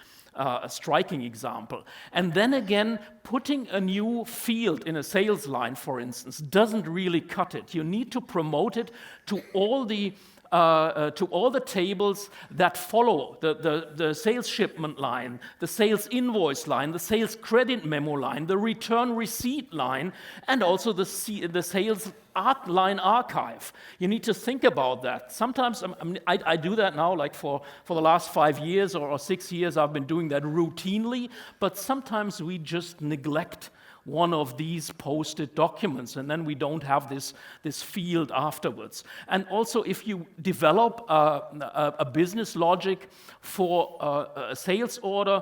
striking example. And then again, putting a new field in a sales line, for instance, doesn't really cut it. You need to promote it to all the tables that follow the sales shipment line, the sales invoice line, the sales credit memo line, the return receipt line, and also the sales line archive. You need to think about that. Sometimes I do that now, like for the last 5 years or 6 years, I've been doing that routinely, but sometimes we just neglect one of these posted documents, and then we don't have this field afterwards. And also, if you develop a business logic for a sales order,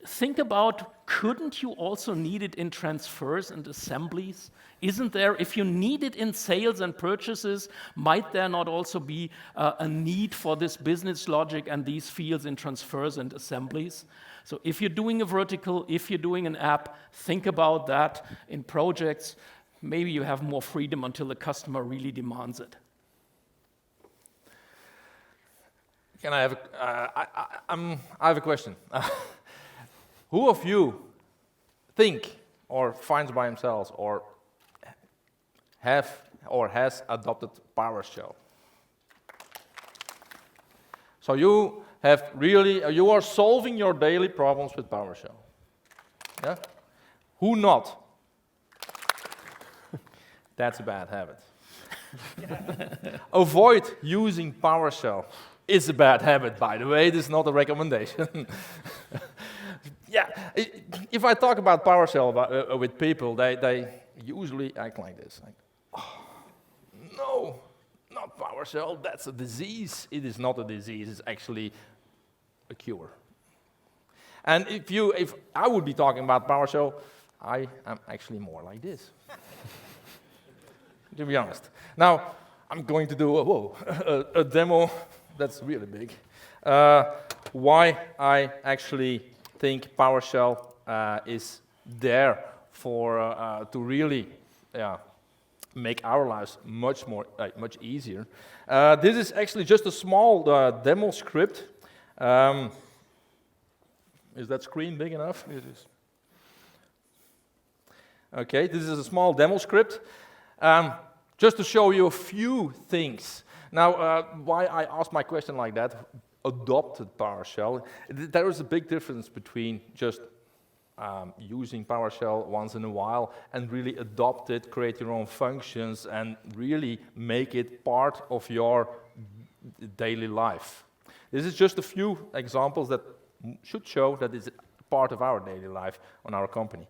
think about, couldn't you also need it in transfers and assemblies? Isn't there, if you need it in sales and purchases, might there not also be a need for this business logic and these fields in transfers and assemblies? So if you're doing a vertical, if you're doing an app, think about that in projects. Maybe you have more freedom until the customer really demands it. Can I have I have a question. Who of you think or finds by themselves or have or has adopted PowerShell? So you are solving your daily problems with PowerShell. Yeah? Who not? That's a bad habit. Avoid using PowerShell. It's a bad habit, by the way. This is not a recommendation. Yeah, if I talk about PowerShell with people, they usually act like this. Like, oh, no, not PowerShell, that's a disease. It is not a disease, it's actually a cure. And if I would be talking about PowerShell, I am actually more like this. To be honest. Now, I'm going to do a demo that's really big. Why I actually think PowerShell is there for to really make our lives much easier. This is actually just a small demo script. Is that screen big enough? It is. Okay, this is a small demo script. Just to show you a few things. Now, why I asked my question like that, adopted PowerShell, there is a big difference between just using PowerShell once in a while and really adopt it, create your own functions, and really make it part of your daily life. This is just a few examples that should show that it's part of our daily life on our company.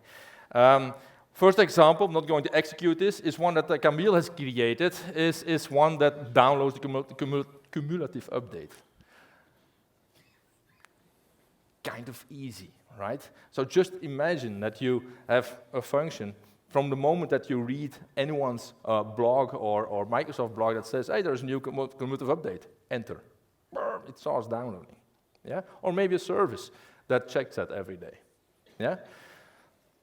First example, I'm not going to execute this, is one that Camille has created, is one that downloads the cumulative update. Kind of easy, right? So just imagine that you have a function from the moment that you read anyone's blog or Microsoft blog that says, hey, there's a new cumulative update, enter. It starts downloading. Yeah? Or maybe a service that checks that every day. Yeah?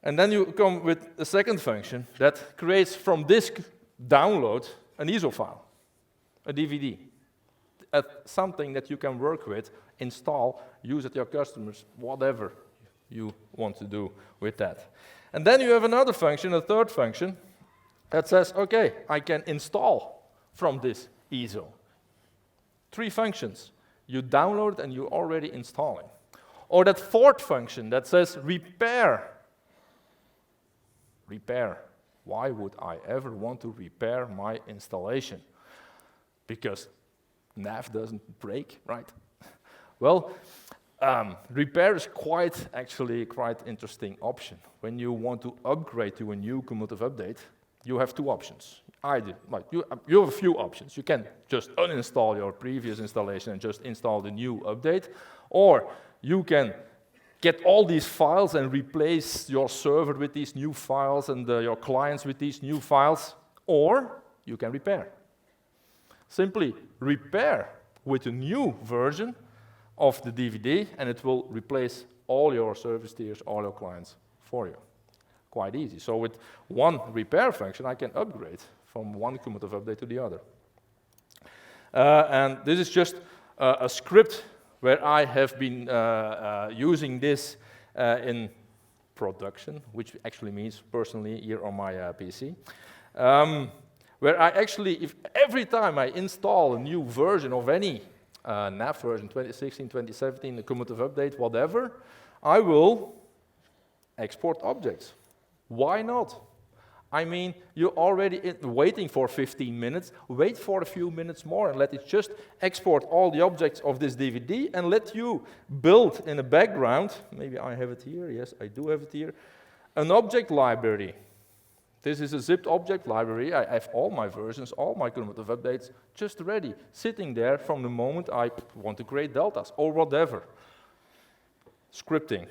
And then you come with a second function that creates from disk download an ISO file, a DVD, something that you can work with, install, use at your customers, whatever you want to do with that. And then you have another function, a third function, that says, okay, I can install from this ISO. 3 functions. You download and you're already installing. Or that fourth function that says repair. Repair. Why would I ever want to repair my installation? Because NAV doesn't break, right? Well, repair is quite interesting option. When you want to upgrade to a new cumulative update, you have 2 options. You have a few options. You can just uninstall your previous installation and just install the new update, or you can get all these files and replace your server with these new files and your clients with these new files, or you can repair. Simply repair with a new version of the DVD, and it will replace all your service tiers, all your clients for you. Quite easy. So with one repair function, I can upgrade from one cumulative update to the other. And this is just a script where I have been using this in production, which actually means personally here on my PC. Where I actually, if every time I install a new version of any NAV version, 2016, 2017, the cumulative update, whatever, I will export objects. Why not? I mean, you're already waiting for 15 minutes, wait for a few minutes more and let it just export all the objects of this DVD and let you build in the background, maybe I have it here, yes, I do have it here, an object library. This is a zipped object library. I have all my versions, all my cumulative updates just ready, sitting there from the moment I want to create deltas or whatever. Scripting,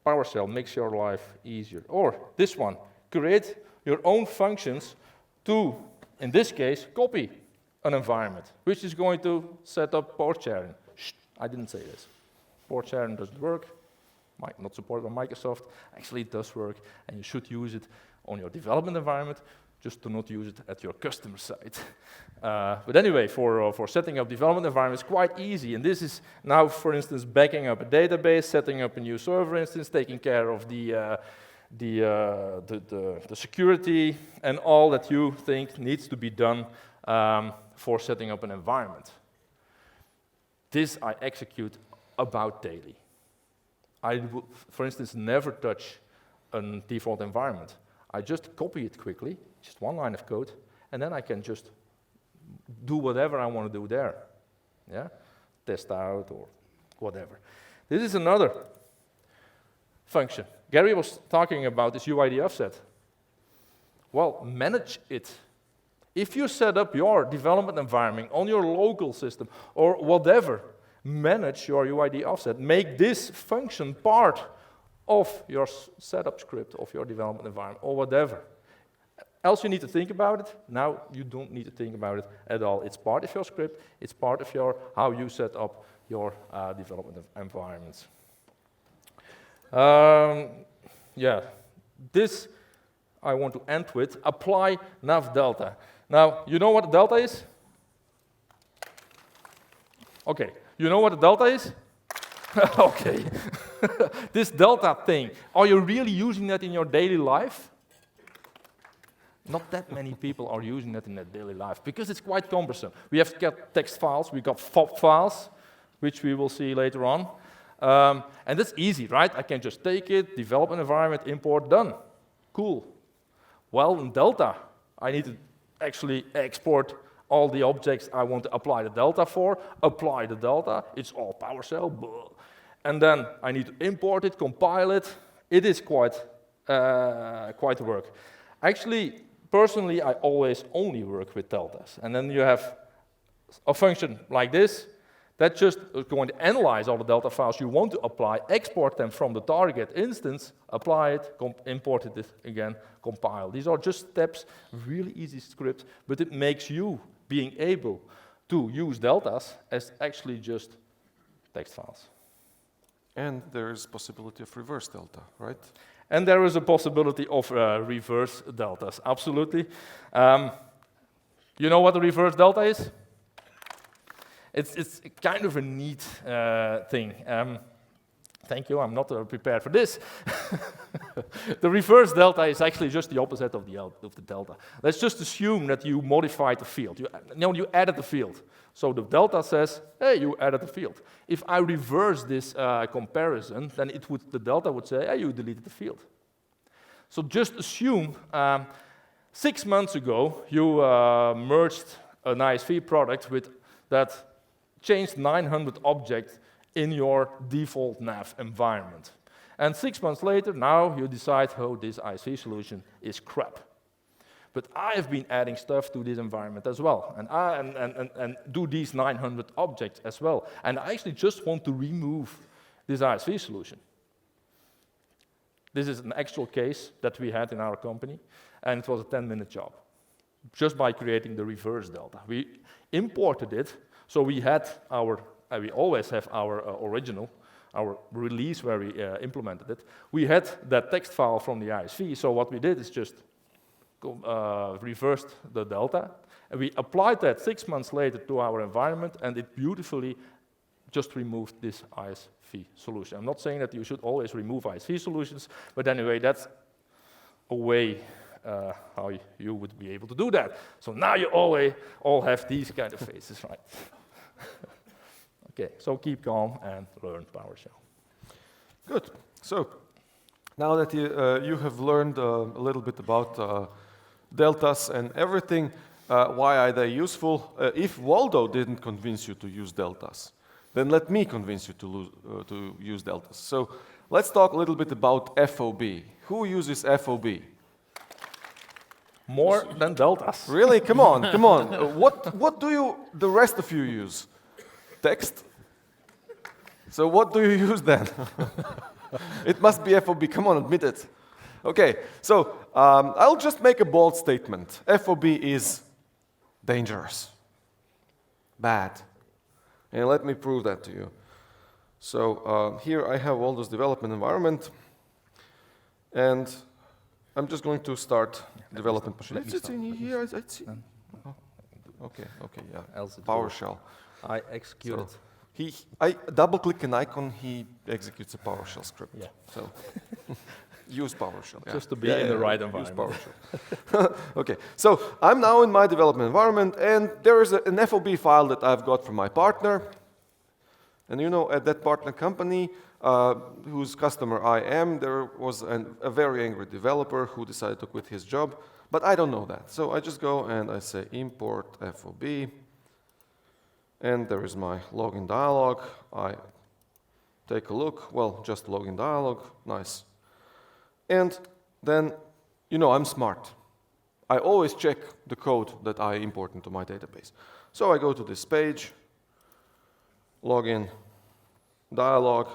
PowerShell makes your life easier. Or this one, create your own functions to, in this case, copy an environment, which is going to set up port sharing. Shh, I didn't say this. Port sharing doesn't work, not supported by Microsoft. Actually, it does work, and you should use it on your development environment, just to not use it at your customer site. But anyway, for setting up development environments, quite easy. And this is now, for instance, backing up a database, setting up a new server instance, taking care of the security, and all that you think needs to be done for setting up an environment. This I execute about daily. I would, for instance, never touch a default environment. I just copy it quickly, just one line of code, and then I can just do whatever I want to do there. Yeah? Test out or whatever. This is another function. Gary was talking about this UID offset. Well, manage it. If you set up your development environment on your local system or whatever, manage your UID offset. Make this function part of your setup script of your development environment or whatever. Else you need to think about it. Now you don't need to think about it at all. It's part of your script. It's part of your how you set up your development environments. Yeah, this I want to end with. Apply NAV delta. Now, you know what a delta is? Okay, you know what a delta is? Okay. This delta thing, are you really using that in your daily life? Not that many people are using that in their daily life because it's quite cumbersome. We have got text files, we got FOB files, which we will see later on. And that's easy, right? I can just take it, development environment, import, done. Cool. Well, in Delta, I need to actually export all the objects I want to apply the delta for, apply the delta, it's all PowerShell, blah. And then I need to import it, compile it. It is quite work. Actually, personally, I always only work with deltas. And then you have a function like this that just is going to analyze all the delta files you want to apply, export them from the target instance, apply it, import it again, compile. These are just steps, really easy scripts, but it makes you being able to use deltas as actually just text files. And there is possibility of reverse delta, right? And there is a possibility of reverse deltas, absolutely. You know what a reverse delta is? It's kind of a neat thing. Thank you, I'm not prepared for this. The reverse delta is actually just the opposite of the delta. Let's just assume that you modified the field. You added the field. So the delta says, hey, you added the field. If I reverse this comparison, then the delta would say, hey, you deleted the field. So just assume 6 months ago, you merged an ISV product with that changed 900 objects in your default NAV environment. And 6 months later, now you decide, oh, this ISV solution is crap. But I have been adding stuff to this environment as well, and do these 900 objects as well. And I actually just want to remove this ISV solution. This is an actual case that we had in our company, and it was a 10-minute job, just by creating the reverse delta. We imported it, so we had we always have our original our release where we implemented it, we had that text file from the ISV. So what we did is just reversed the delta, and we applied that 6 months later to our environment, and it beautifully just removed this ISV solution. I'm not saying that you should always remove ISV solutions, but anyway, that's a way how you would be able to do that. So now you all have these kind of faces, right? Okay, so keep calm and learn PowerShell. Good. So now that you have learned a little bit about deltas and everything, why are they useful? If Waldo didn't convince you to use deltas, then let me convince you to use deltas. So let's talk a little bit about FOB. Who uses FOB? More than deltas. Really? Come on, come on. What do the rest of you use? Text? So what do you use then? It must be FOB. Come on, admit it. Okay, so I'll just make a bold statement. FOB is dangerous, bad. And let me prove that to you. So here I have all this development environment, and I'm just going to start development. Let's see here. Okay, yeah. PowerShell. I execute it. I double-click an icon, he executes a PowerShell script. Yeah. So use PowerShell. Yeah. Just to be in the right environment. Use PowerShell. Okay, so I'm now in my development environment, and there is an FOB file that I've got from my partner. And you know, at that partner company, whose customer I am, there was a very angry developer who decided to quit his job, but I don't know that. So I just go and I say import FOB. And there is my login dialog. I take a look. Well, just login dialog. Nice. And then, you know, I'm smart. I always check the code that I import into my database. So I go to this page, login dialog.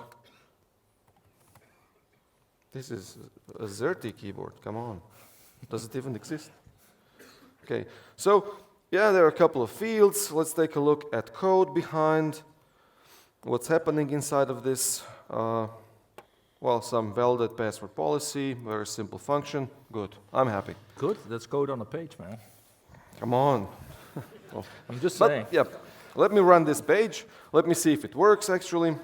This is a ZERTY keyboard. Come on. Does it even exist? Okay. So yeah, there are a couple of fields. Let's take a look at code behind. What's happening inside of this? Well, some validated password policy, very simple function. Good, I'm happy. Good, that's code on a page, man. Come on. I'm just saying. Yeah, let me run this page. Let me see if it works, actually.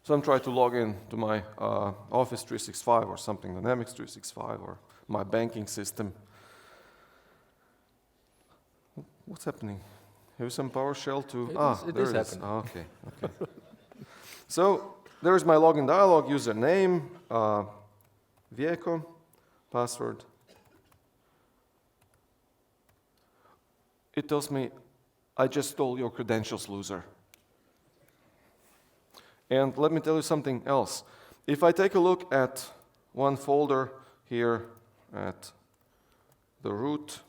So I'm trying to log in to my Office 365 or something, Dynamics 365 or my banking system. What's happening? Have some PowerShell to... It is happening. Okay. So there is my login dialog, username, Vjeko, password. It tells me, I just stole your credentials, loser. And let me tell you something else. If I take a look at one folder here at the root,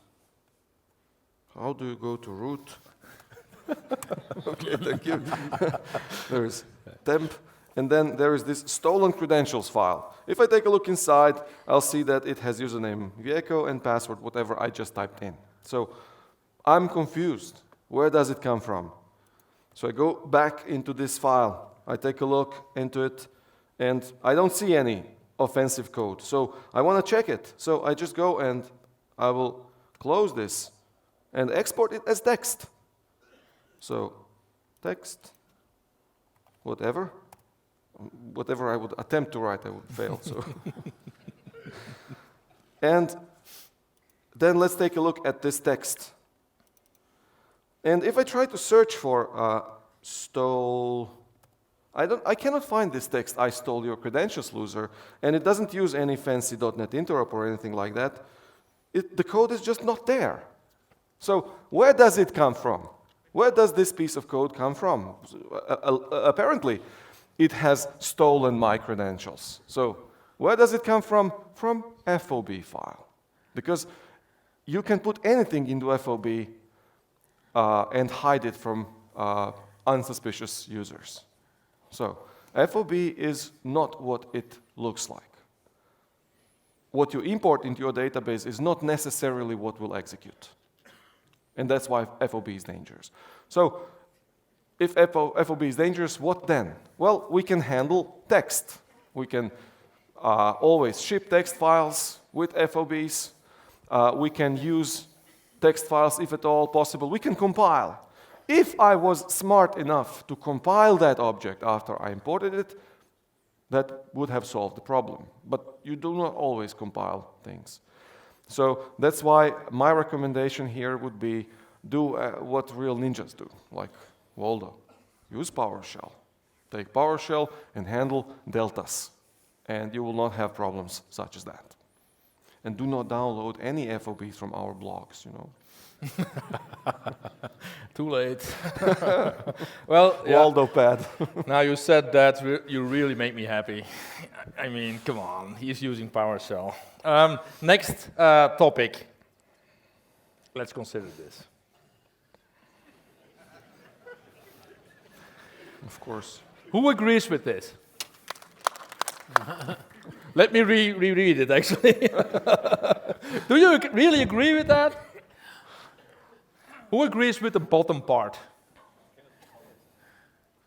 how do you go to root? Okay, thank you. There is temp, and then there is this stolen credentials file. If I take a look inside, I'll see that it has username Vjeko and password, whatever I just typed in. So I'm confused. Where does it come from? So I go back into this file. I take a look into it, and I don't see any offensive code. So I want to check it. So I just go and I will close this and export it as text. So text, whatever I would attempt to write, I would fail. So, and then let's take a look at this text. And if I try to search for stole, I cannot find this text, I stole your credentials, loser, and it doesn't use any fancy .NET Interop or anything like that. The code is just not there. So where does it come from? Where does this piece of code come from? Apparently, it has stolen my credentials. So where does it come from? From FOB file. Because you can put anything into FOB and hide it from unsuspicious users. So FOB is not what it looks like. What you import into your database is not necessarily what will execute. And that's why FOB is dangerous. So if FOB is dangerous, what then? Well, we can handle text. We can always ship text files with FOBs. We can use text files if at all possible. We can compile. If I was smart enough to compile that object after I imported it, that would have solved the problem. But you do not always compile things. So that's why my recommendation here would be do what real ninjas do, like Waldo. Use PowerShell. Take PowerShell and handle deltas. And you will not have problems such as that. And do not download any FOBs from our blogs, you know. Too late. Well, yeah. Waldo pad. Now you said that, you really make me happy. I mean, come on, he's using PowerShell. Next topic. Let's consider this. Of course. Who agrees with this? Let me reread it, actually. Do you really agree with that? Who agrees with the bottom part?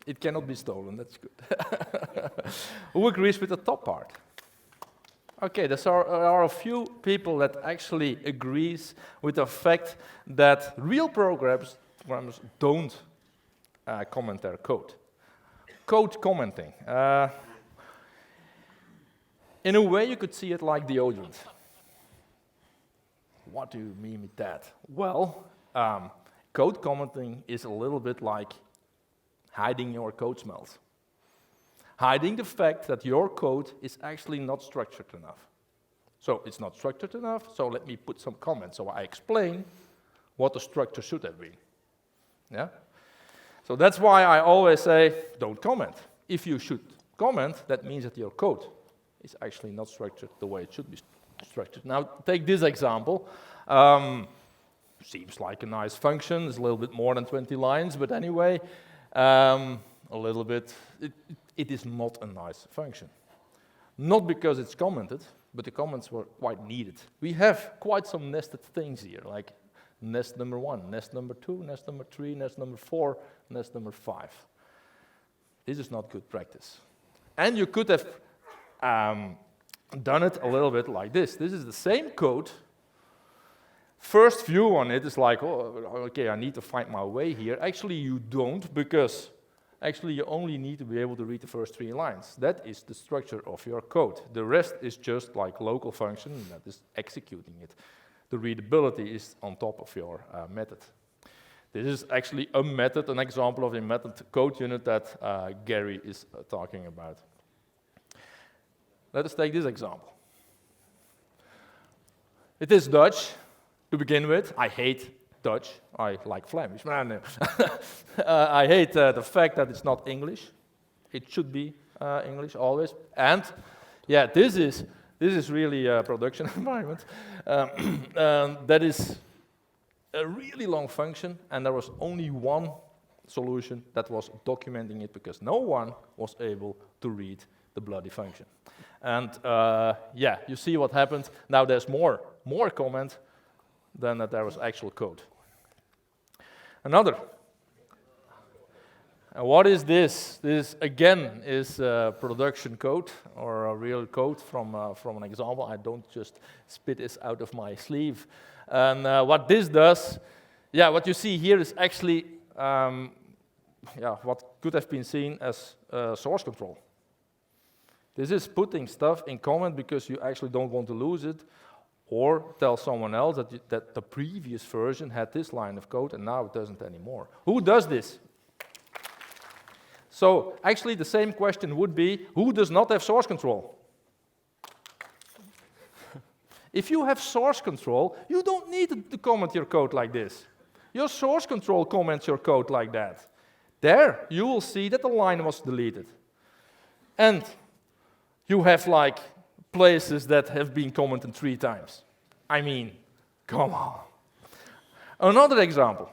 It cannot be stolen, that's good. Who agrees with the top part? Okay, there are a few people that actually agrees with the fact that real programmers don't comment their code. Code commenting. In a way, you could see it like deodorant. What do you mean with that? Well, code commenting is a little bit like hiding your code smells. Hiding the fact that your code is actually not structured enough. So it's not structured enough, so let me put some comments. So I explain what the structure should have been. Yeah? So that's why I always say, don't comment. If you should comment, that means that your code is actually not structured the way it should be structured. Now, take this example. Seems like a nice function. It's a little bit more than 20 lines, but anyway, a little bit. It is not a nice function. Not because it's commented, but the comments were quite needed. We have quite some nested things here, like nest number 1, nest number 2, nest number 3, nest number 4, nest number 5. This is not good practice. And you could have done it a little bit like this. This is the same code. First view on it is like, oh, okay, I need to find my way here. Actually, you don't, because actually you only need to be able to read the first 3 lines. That is the structure of your code. The rest is just like local function that is executing it. The readability is on top of your method. This is actually a method, an example of a method code unit that Gary is talking about. Let us take this example. It is Dutch to begin with. I hate Dutch. I like Flemish. I hate the fact that it's not English. It should be English always. And yeah, this is really a production environment. That is a really long function, and there was only one solution that was documenting it because no one was able to read the bloody function. And yeah, you see what happened. Now there's more comment than that there was actual code. Another. And what is this? This again is production code or a real code from an example. I don't just spit this out of my sleeve. And what this does, yeah, what you see here is actually what could have been seen as source control. This is putting stuff in comment because you actually don't want to lose it, or tell someone else that the previous version had this line of code and now it doesn't anymore. Who does this? So actually the same question would be, who does not have source control? If you have source control, you don't need to comment your code like this. Your source control comments your code like that. There, you will see that the line was deleted. And you have like places that have been commented 3 times. I mean, come on. Another example.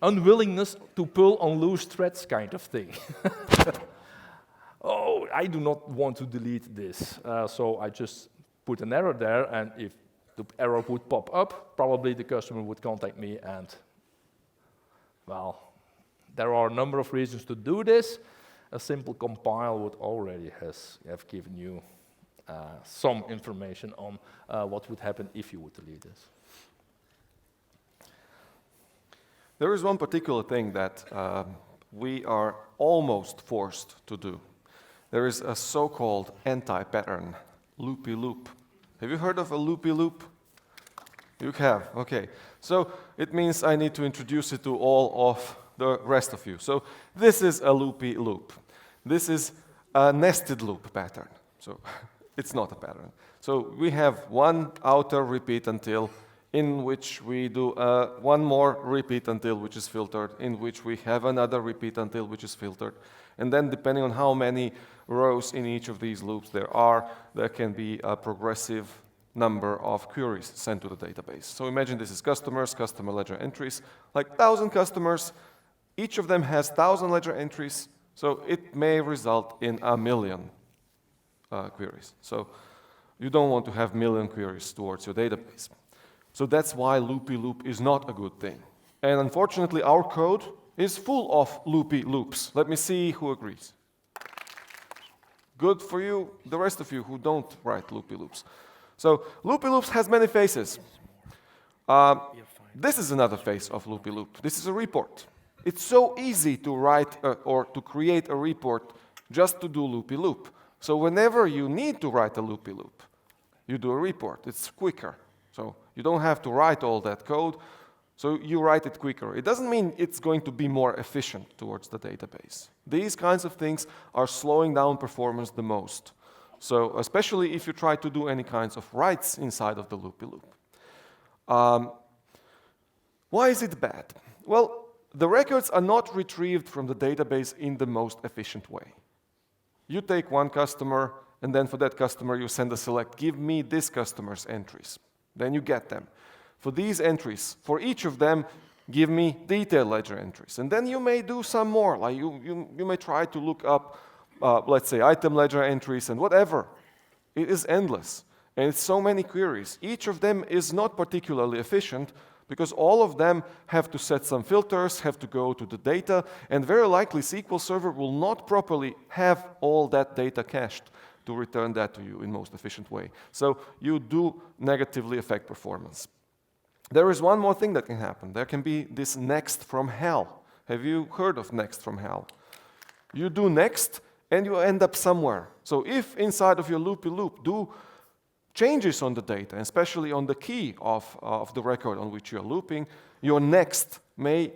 Unwillingness to pull on loose threads kind of thing. Oh, I do not want to delete this. So I just put an error there, and if the error would pop up, probably the customer would contact me and, well, There are a number of reasons to do this. A simple compile would already have given you some information on what would happen if you would delete this. There is one particular thing that we are almost forced to do. There is a so-called anti-pattern, loopy loop. Have you heard of a loopy loop? You have, okay. So it means I need to introduce it to all of the rest of you. So this is a loopy loop. This is a nested loop pattern. So it's not a pattern. So we have one outer repeat until, in which we do one more repeat until which is filtered, in which we have another repeat until which is filtered. And then depending on how many rows in each of these loops there can be a progressive number of queries sent to the database. So imagine this is customers, customer ledger entries, like 1,000 customers. Each of them has 1,000 ledger entries, so it may result in 1,000,000 queries. So you don't want to have 1,000,000 queries towards your database. So that's why loopy loop is not a good thing. And unfortunately, our code is full of loopy loops. Let me see who agrees. Good for you, the rest of you who don't write loopy loops. So loopy loops has many faces. This is another face of loopy loop. This is a report. It's so easy to write or to create a report just to do loopy loop. So whenever you need to write a loopy loop, you do a report. It's quicker. So you don't have to write all that code, so you write it quicker. It doesn't mean it's going to be more efficient towards the database. These kinds of things are slowing down performance the most. So especially if you try to do any kinds of writes inside of the loopy loop. Why is it bad? Well, the records are not retrieved from the database in the most efficient way. You take one customer, and then for that customer you send a select, give me this customer's entries. Then you get them. For these entries, for each of them, give me detailed ledger entries. And then you may do some more, like you may try to look up, let's say, item ledger entries and whatever. It is endless. And it's so many queries. Each of them is not particularly efficient because all of them have to set some filters, have to go to the data, and very likely SQL Server will not properly have all that data cached to return that to you in most efficient way. So you do negatively affect performance. There is one more thing that can happen. There can be this next from hell. Have you heard of next from hell? You do next and you end up somewhere. So if inside of your loopy loop do changes on the data, especially on the key of the record on which you're looping, your next may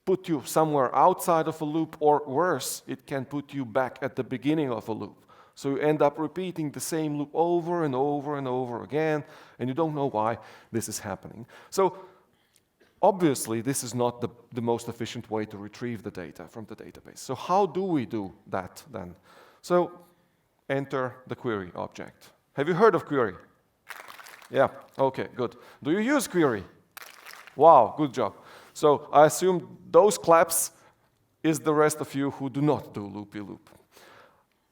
put you somewhere outside of a loop, or worse, it can put you back at the beginning of a loop. So you end up repeating the same loop over and over and over again, and you don't know why this is happening. So obviously, this is not the most efficient way to retrieve the data from the database. So how do we do that then? So enter the query object. Have you heard of query? Yeah, okay, good. Do you use query? Wow, good job. So I assume those claps is the rest of you who do not do loopy loop.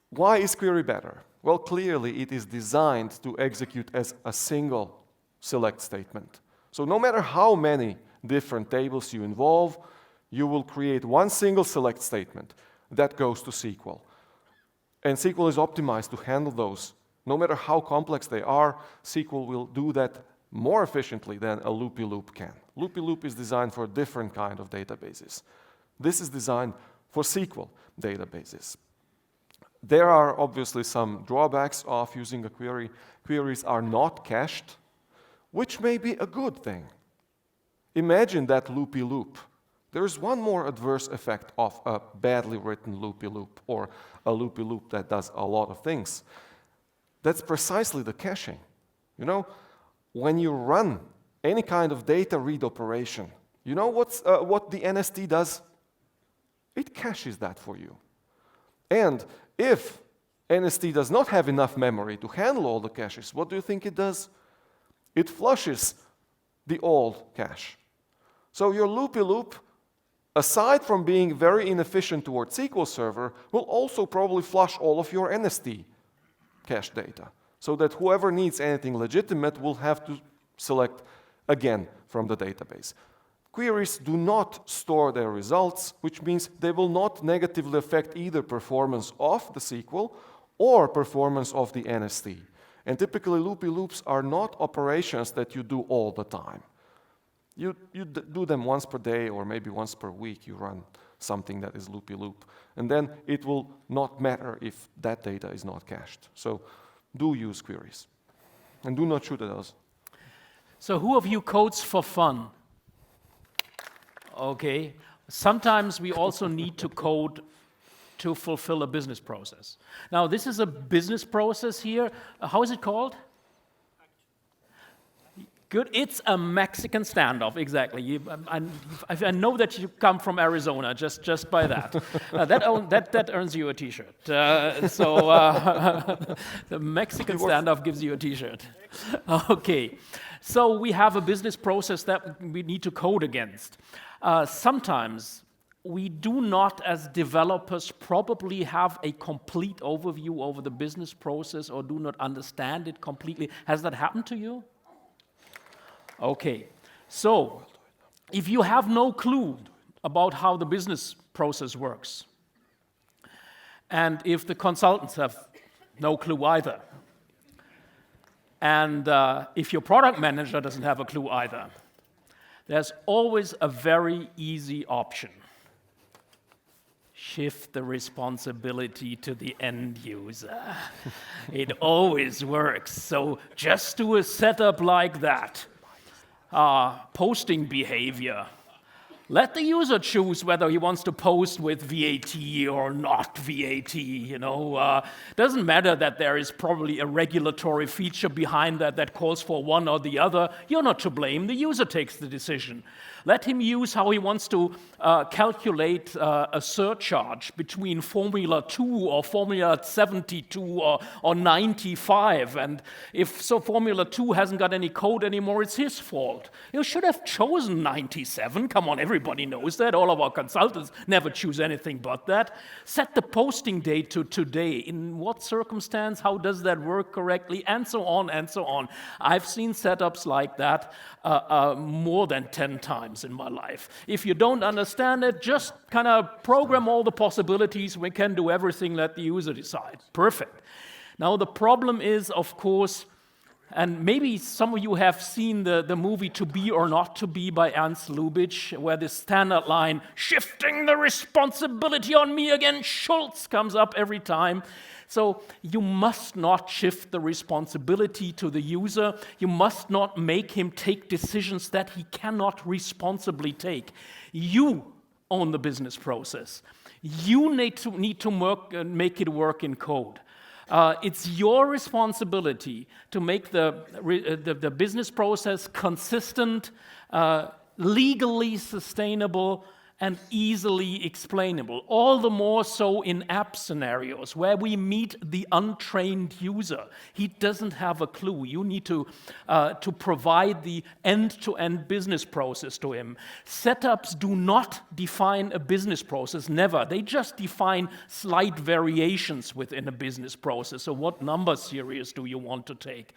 Why is query better? Well, clearly it is designed to execute as a single select statement. So no matter how many different tables you involve, you will create one single select statement that goes to SQL. And SQL is optimized to handle those. No matter how complex they are, SQL will do that more efficiently than a loopy loop can. Loopy loop is designed for a different kind of databases. This is designed for SQL databases. There are obviously some drawbacks of using a query. Queries are not cached, which may be a good thing. Imagine that loopy loop. There is one more adverse effect of a badly written loopy loop, or a loopy loop that does a lot of things. That's precisely the caching. You know, when you run any kind of data read operation, you know what the NST does? It caches that for you. And if NST does not have enough memory to handle all the caches, what do you think it does? It flushes the old cache. So your loopy loop, aside from being very inefficient towards SQL Server, will also probably flush all of your NST cache data, so that whoever needs anything legitimate will have to select again from the database. Queries do not store their results, which means they will not negatively affect either performance of the SQL or performance of the NST. And typically, loopy loops are not operations that you do all the time. You do them once per day or maybe once per week. You run something that is loopy loop. And then it will not matter if that data is not cached. So do use queries. And do not shoot at us. So who of you codes for fun? Okay. Sometimes we also need to code to fulfill a business process. Now, this is a business process here. How is it called? Good. It's a Mexican standoff, exactly. I know that you come from Arizona just by that. That earns you a T-shirt. The Mexican standoff gives you a T-shirt. Okay. So we have a business process that we need to code against. Sometimes we do not, as developers, probably have a complete overview over the business process or do not understand it completely. Has that happened to you? Okay, so if you have no clue about how the business process works, and if the consultants have no clue either, and if your product manager doesn't have a clue either, there's always a very easy option. Shift the responsibility to the end user. It always works. So just do a setup like that. Posting behavior. Let the user choose whether he wants to post with VAT or not VAT, Doesn't matter that there is probably a regulatory feature behind that calls for one or the other. You're not to blame. The user takes the decision. Let him use how he wants to calculate a surcharge between Formula 2 or Formula 72 or 95. And if so Formula 2 hasn't got any code anymore, it's his fault. You should have chosen 97. Come on, everybody knows that. All of our consultants never choose anything but that. Set the posting date to today. In what circumstance? How does that work correctly? And so on and so on. I've seen setups like that more than 10 times in my life. If you don't understand it, just kind of program all the possibilities. We can do everything, let the user decide. Perfect. Now the problem is, of course, and maybe some of you have seen the movie To Be or Not to Be by Ernst Lubitsch, where the standard line, shifting the responsibility on me again, Schultz, comes up every time. So you must not shift the responsibility to the user. You must not make him take decisions that he cannot responsibly take. You own the business process. You need to make it work in code. It's your responsibility to make the business process consistent, legally sustainable, and easily explainable. All the more so in app scenarios where we meet the untrained user. He doesn't have a clue. You need to provide the end-to-end business process to him. Setups do not define a business process, never. They just define slight variations within a business process. So what number series do you want to take?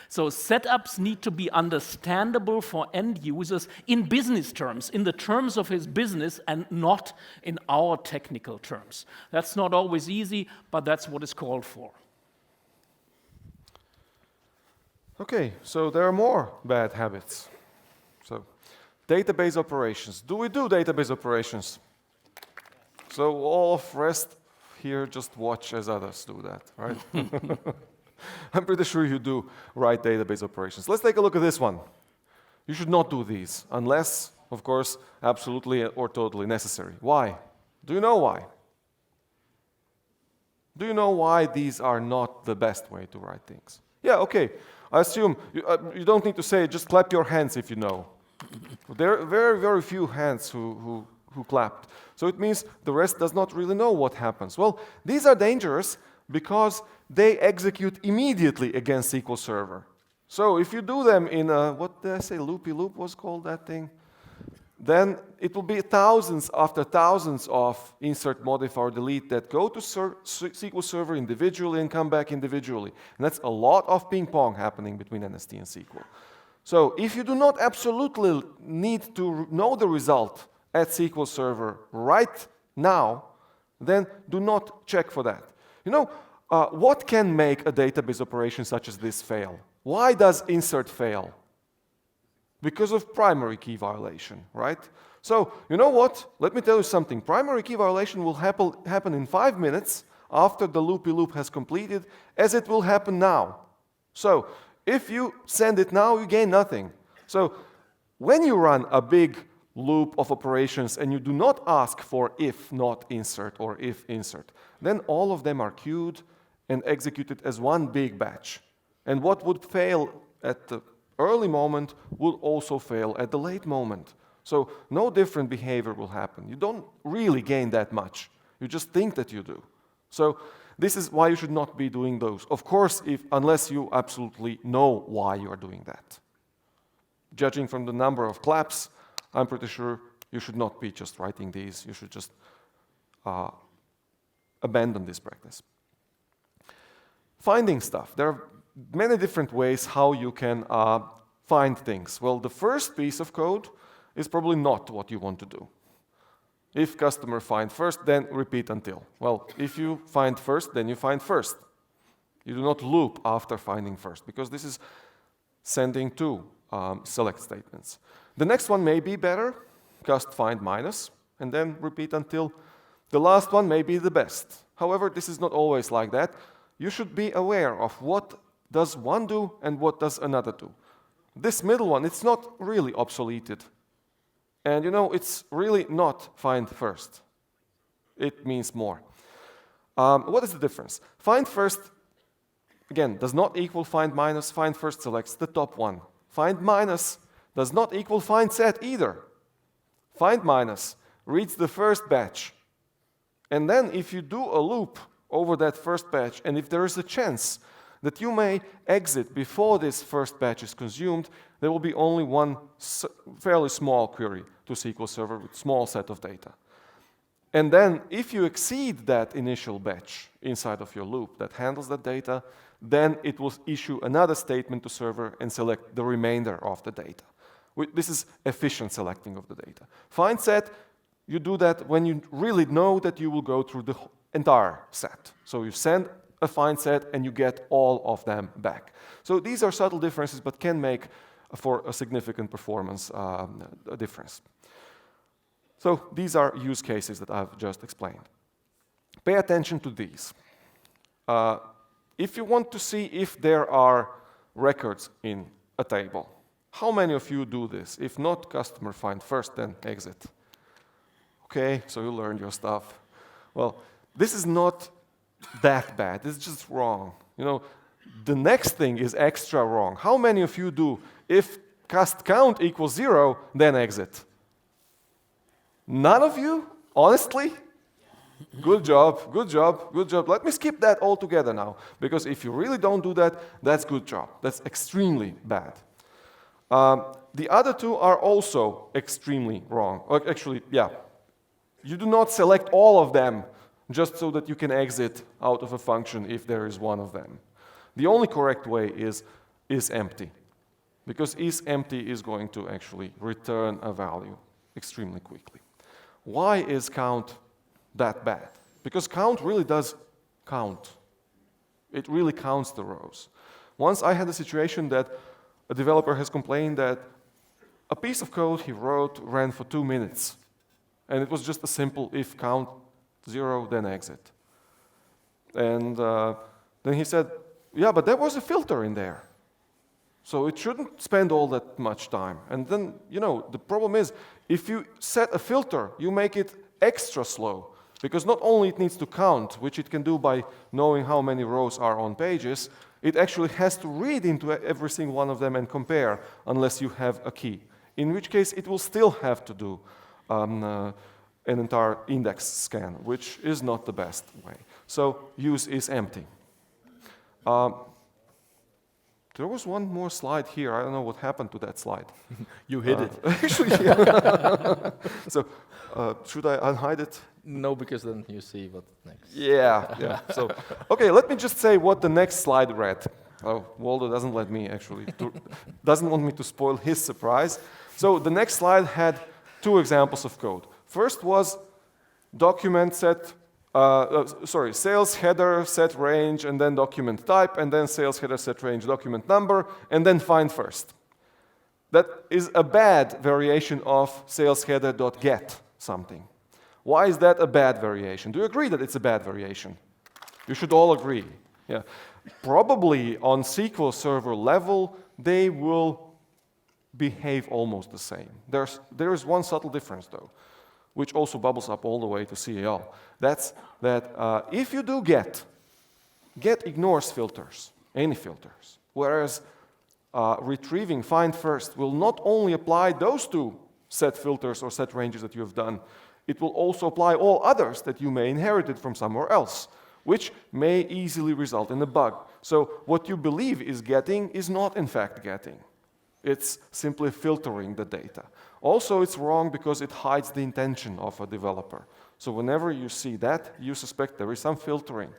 So setups need to be understandable for end users in business terms, in the terms of his business, and not in our technical terms. That's not always easy, but that's what is called for. Okay, so there are more bad habits. So, database operations. Do we do database operations? So all of rest here, just watch as others do that, right? I'm pretty sure you do write database operations. Let's take a look at this one. You should not do these unless, of course, absolutely or totally necessary. Why? Do you know why? Do you know why these are not the best way to write things? Yeah, okay. I assume you don't need to say it, just clap your hands if you know. There are very, very few hands who clapped. So it means the rest does not really know what happens. Well, these are dangerous because they execute immediately against SQL Server. So if you do them in a, what did I say, loopy loop was called that thing? Then it will be thousands after thousands of insert, modify, or delete that go to SQL Server individually and come back individually. And that's a lot of ping pong happening between NST and SQL. So if you do not absolutely need to know the result at SQL Server right now, then do not check for that. You know, what can make a database operation such as this fail? Why does insert fail? Because of primary key violation, right? So, you know what? Let me tell you something. Primary key violation will happen in 5 minutes after the loopy loop has completed, as it will happen now. So, if you send it now, you gain nothing. So, when you run a big loop of operations and you do not ask for if not insert or if insert, then all of them are queued and executed as one big batch. And what would fail at the early moment will also fail at the late moment. So no different behavior will happen. You don't really gain that much. You just think that you do. So this is why you should not be doing those. Of course, unless you absolutely know why you are doing that. Judging from the number of claps, I'm pretty sure you should not be just writing these. You should just abandon this practice. Finding stuff. There are many different ways how you can find things. Well, the first piece of code is probably not what you want to do. If customer find first, then repeat until. Well, if you find first, then you find first. You do not loop after finding first, because this is sending two select statements. The next one may be better, cust find minus, and then repeat until. The last one may be the best. However, this is not always like that. You should be aware of what does one do and what does another do. This middle one, it's not really obsoleted. And you know, it's really not find first. It means more. What is the difference? Find first, again, does not equal find minus. Find first selects the top one. Find minus does not equal find set either. Find minus reads the first batch. And then if you do a loop over that first batch, and if there is a chance that you may exit before this first batch is consumed, there will be only one fairly small query to SQL Server with small set of data. And then if you exceed that initial batch inside of your loop that handles that data, then it will issue another statement to server and select the remainder of the data. This is efficient selecting of the data. Find set, you do that when you really know that you will go through the entire set. So you send a find set and you get all of them back. So these are subtle differences, but can make for a significant performance difference. So these are use cases that I've just explained. Pay attention to these. If you want to see if there are records in a table, how many of you do this? If not, customer find first, then exit. Okay, so you learned your stuff. Well, this is not that bad. It's just wrong. You know, the next thing is extra wrong. How many of you do if cast count equals 0, then exit? None of you? Honestly? Good job, good job, good job. Let me skip that altogether now, because if you really don't do that, that's good job. That's extremely bad. The other two are also extremely wrong. Actually, yeah. You do not select all of them just so that you can exit out of a function if there is one of them. The only correct way is empty, because isEmpty is going to actually return a value extremely quickly. Why is count that bad? Because count really does count. It really counts the rows. Once I had a situation that a developer has complained that a piece of code he wrote ran for 2 minutes, and it was just a simple if count 0, then exit. And then he said, yeah, but there was a filter in there. So it shouldn't spend all that much time. And then, you know, the problem is, if you set a filter, you make it extra slow. Because not only it needs to count, which it can do by knowing how many rows are on pages, it actually has to read into every single one of them and compare, unless you have a key. In which case, it will still have to do an entire index scan, which is not the best way. So use isEmpty. There was one more slide here. I don't know what happened to that slide. You hid it. Actually, yeah. So should I unhide it? No, because then you see what next. Yeah, yeah. So, okay, let me just say what the next slide read. Oh, Waldo doesn't let me actually, doesn't want me to spoil his surprise. So the next slide had two examples of code. First was document set, sales header set range, and then document type, and then sales header set range document number, and then find first. That is a bad variation of sales header.get something. Why is that a bad variation? Do you agree that it's a bad variation? You should all agree. Yeah. Probably on SQL Server level, they will behave almost the same. There is one subtle difference, though, which also bubbles up all the way to CAL. That's that if you do get ignores filters, any filters, whereas retrieving find first will not only apply those two set filters or set ranges that you have done, it will also apply all others that you may inherited from somewhere else, which may easily result in a bug. So what you believe is getting is not in fact getting. It's simply filtering the data. Also, it's wrong because it hides the intention of a developer. So whenever you see that, you suspect there is some filtering.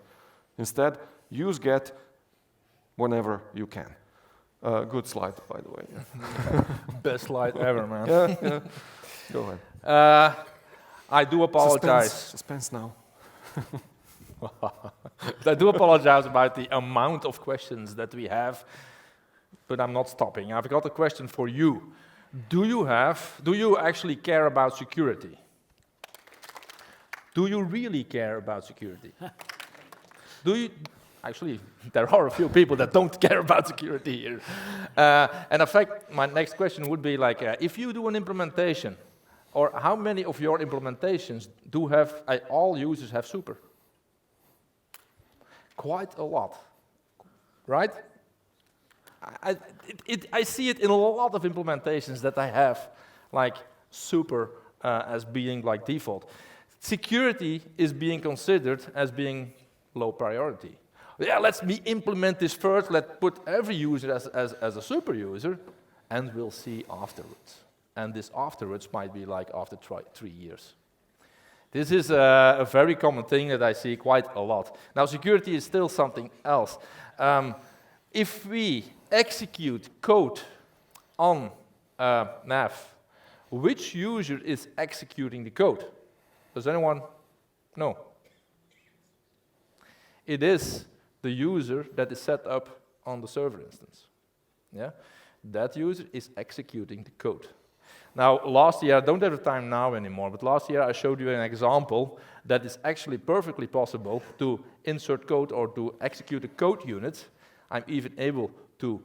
Instead, use get whenever you can. Good slide, by the way. Best slide ever, man. Yeah. Go ahead. I do apologize. Suspense now. I do apologize about the amount of questions that we have, but I'm not stopping. I've got a question for you. Do you actually care about security? Do you really care about security? Actually, there are a few people that don't care about security here. And in fact, my next question would be like, if you do an implementation, or how many of your implementations do have, all users have super? Quite a lot, right? I see it in a lot of implementations that I have, like super as being like default. Security is being considered as being low priority. Yeah, let's implement this first, let's put every user as a super user, and we'll see afterwards. And this afterwards might be like after 3 years. This is a very common thing that I see quite a lot. Now, security is still something else. If we execute code on NAV, which user is executing the code? Does anyone know? It is the user that is set up on the server instance. Yeah? That user is executing the code. Now, last year, I don't have the time now anymore, but last year I showed you an example that is actually perfectly possible to insert code or to execute a code unit. I'm even able to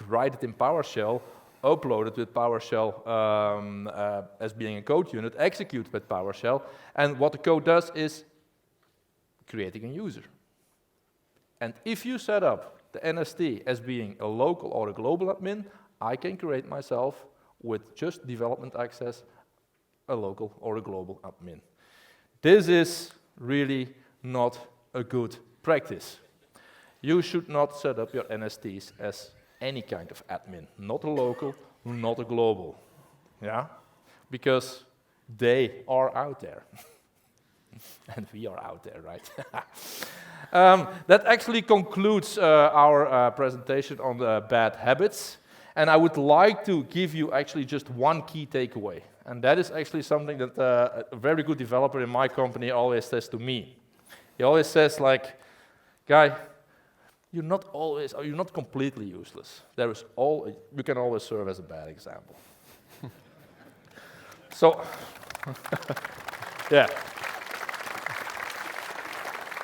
write it in PowerShell, upload it with PowerShell as being a code unit, execute with PowerShell, and what the code does is creating a user. And if you set up the NST as being a local or a global admin, I can create myself with just development access, a local or a global admin. This is really not a good practice. You should not set up your NSTs as any kind of admin, not a local, not a global, yeah? Because they are out there. And we are out there, right? That actually concludes our presentation on the bad habits. And I would like to give you actually just one key takeaway. And that is actually something that a very good developer in my company always says to me. He always says like, Guy, you're not completely useless. You can always serve as a bad example. So, yeah.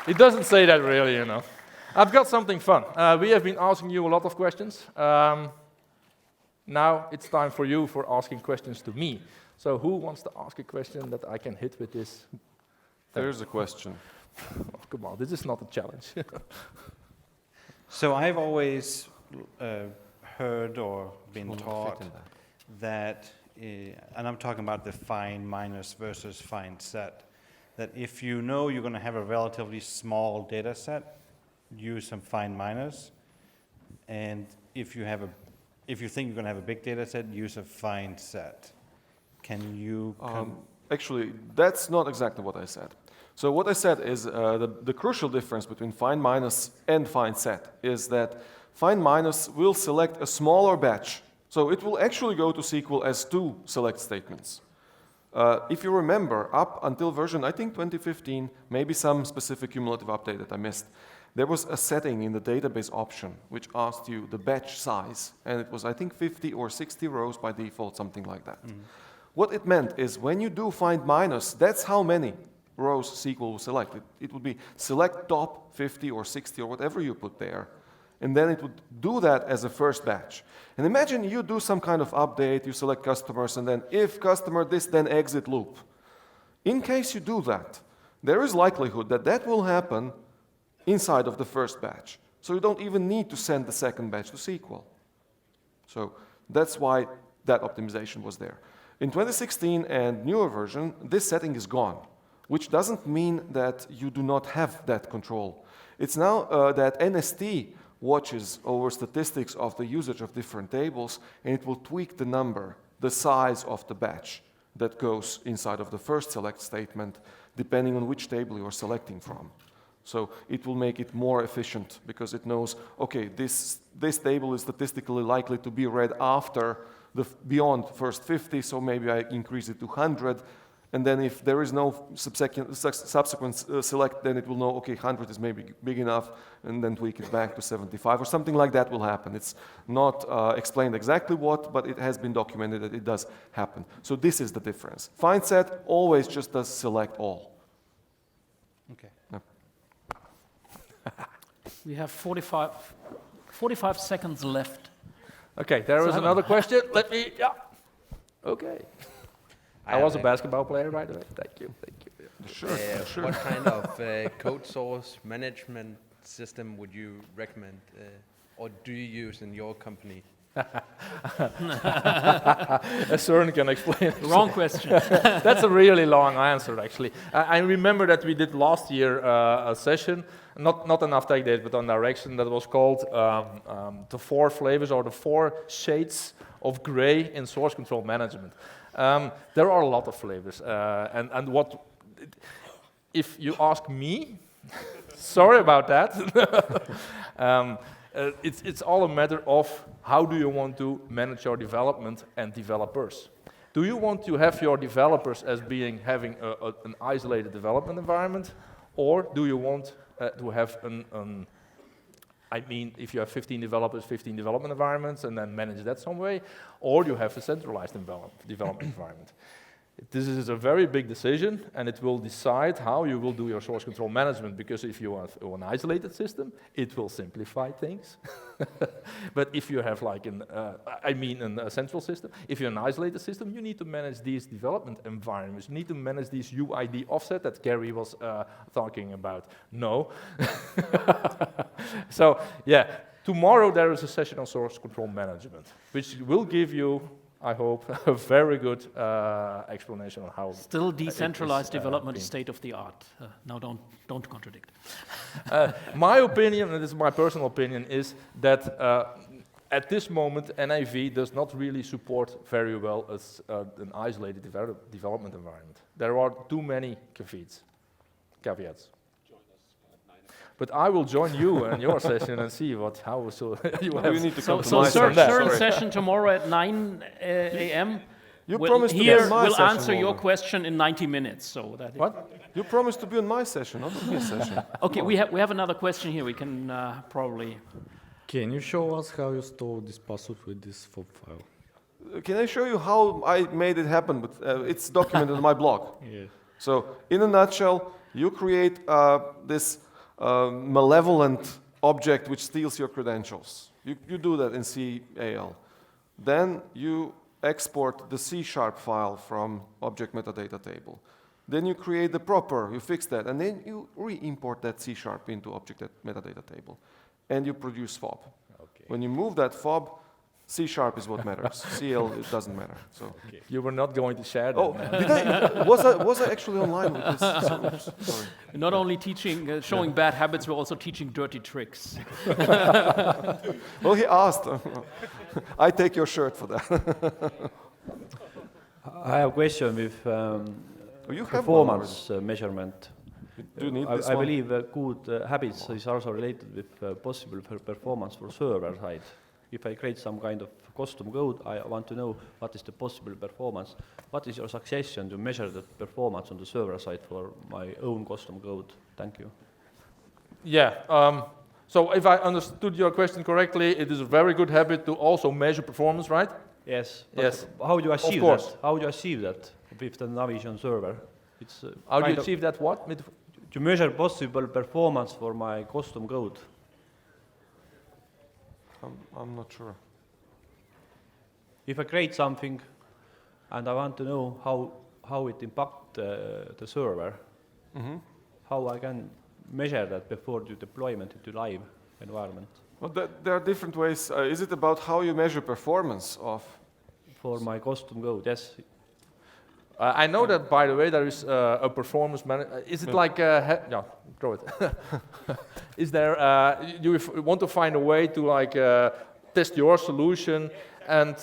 It doesn't say that really, you know. I've got something fun. We have been asking you a lot of questions. Now it's time for you for asking questions to me. So who wants to ask a question that I can hit with this? There's a question. Oh, come on, this is not a challenge. So I've always heard or been taught that, and I'm talking about the find minus versus find set, that if you know you're going to have a relatively small data set, use some find minus, and if you think you're going to have a big data set, use a find set. Can you... Actually, that's not exactly what I said. So what I said is the crucial difference between find minus and find set is that find minus will select a smaller batch. So it will actually go to SQL as 2 select statements. If you remember, up until version, I think 2015, maybe some specific cumulative update that I missed, there was a setting in the database option which asked you the batch size, and it was, I think, 50 or 60 rows by default, something like that. What it meant is when you do find minus, that's how many rows SQL will select. It would be select top 50 or 60 or whatever you put there, and then it would do that as a first batch. And imagine you do some kind of update, you select customers, and then if customer this, then exit loop. In case you do that, there is likelihood that that will happen inside of the first batch. So you don't even need to send the second batch to SQL. So that's why that optimization was there. In 2016 and newer version, this setting is gone, which doesn't mean that you do not have that control. It's now that NST watches over statistics of the usage of different tables, and it will tweak the number, the size of the batch that goes inside of the first select statement, depending on which table you're selecting from. So it will make it more efficient because it knows, okay, this table is statistically likely to be read after beyond first 50, so maybe I increase it to 100. And then if there is no subsequent select, then it will know, okay, 100 is maybe big enough, and then tweak it back to 75, or something like that will happen. It's not explained exactly what, but it has been documented that it does happen. So this is the difference. Find set always just does select all. Okay. Yeah. We have 45 seconds left. Okay, there is another question. Let me, yeah. Okay. I was a basketball player, by the way. Thank you. Sure. What kind of code source management system would you recommend, or do you use in your company? Søren can explain. Wrong question. That's a really long answer, actually. I remember that we did last year a session, not on NAV TechDays, but on Direction, that was called the 4 flavors or the 4 shades of gray in source control management. There are a lot of flavors, and what, if you ask me, sorry about that, it's all a matter of how do you want to manage your development and developers. Do you want to have your developers as having an isolated development environment, or do you want to have I mean, if you have 15 developers, 15 development environments, and then manage that some way, or you have a centralized development environment. This is a very big decision, and it will decide how you will do your source control management, because if you have an isolated system, it will simplify things. But if you have like a central system, if you're an isolated system, you need to manage these development environments. You need to manage these UID offset that Gary was talking about. No. So, yeah, tomorrow there is a session on source control management, which will give you, I hope, a very good explanation on how. Still decentralized development is state of the art. Now don't contradict. My opinion, and this is my personal opinion, is that at this moment NAV does not really support very well as an isolated development environment. There are too many caveats. But I will join you in your session and see how you have. Need to come to so my Søren's session tomorrow at 9 a.m. You promised to be on my we'll session. Answer your question in 90 minutes. So that what? You promised to be on my session, not on his session. Okay, we have another question here. We can probably. Can you show us how you store this password with this FOB file? Can I show you how I made it happen? But it's documented on my blog. Yeah. So, in a nutshell, you create this malevolent object which steals your credentials. You do that in CAL. Then you export the C# file from object metadata table. Then you create the proper, you fix that, and then you re-import that C# into object metadata table. And you produce FOB. Okay. When you move that FOB, C# is what matters. CL, it doesn't matter. So. Okay. You were not going to share that. Oh, was I actually online with this? Oops, sorry. Not only teaching, showing bad habits, we're also teaching dirty tricks. Well, he asked. I take your shirt for that. I have a question with performance measurement. Do you need this I one? believe good habits is also related with possible performance for server side. If I create some kind of custom code, I want to know what is the possible performance. What is your suggestion to measure the performance on the server side for my own custom code? Thank you. Yeah. So if I understood your question correctly, it is a very good habit to also measure performance, right? Yes. Yes. How do you achieve course. that? How do you achieve that with the Navision server? It's How do you kind of achieve that? What? to measure possible performance for my custom code. I'm not sure. If I create something and I want to know how it impacts the server, how I can measure that before the deployment into live environment Well, there are different ways. Is it about how you measure performance of? for my custom code? Yes. I know that, by the way, there is a performance manager. Is it like no, throw it. Is there? You want to find a way to like test your solution and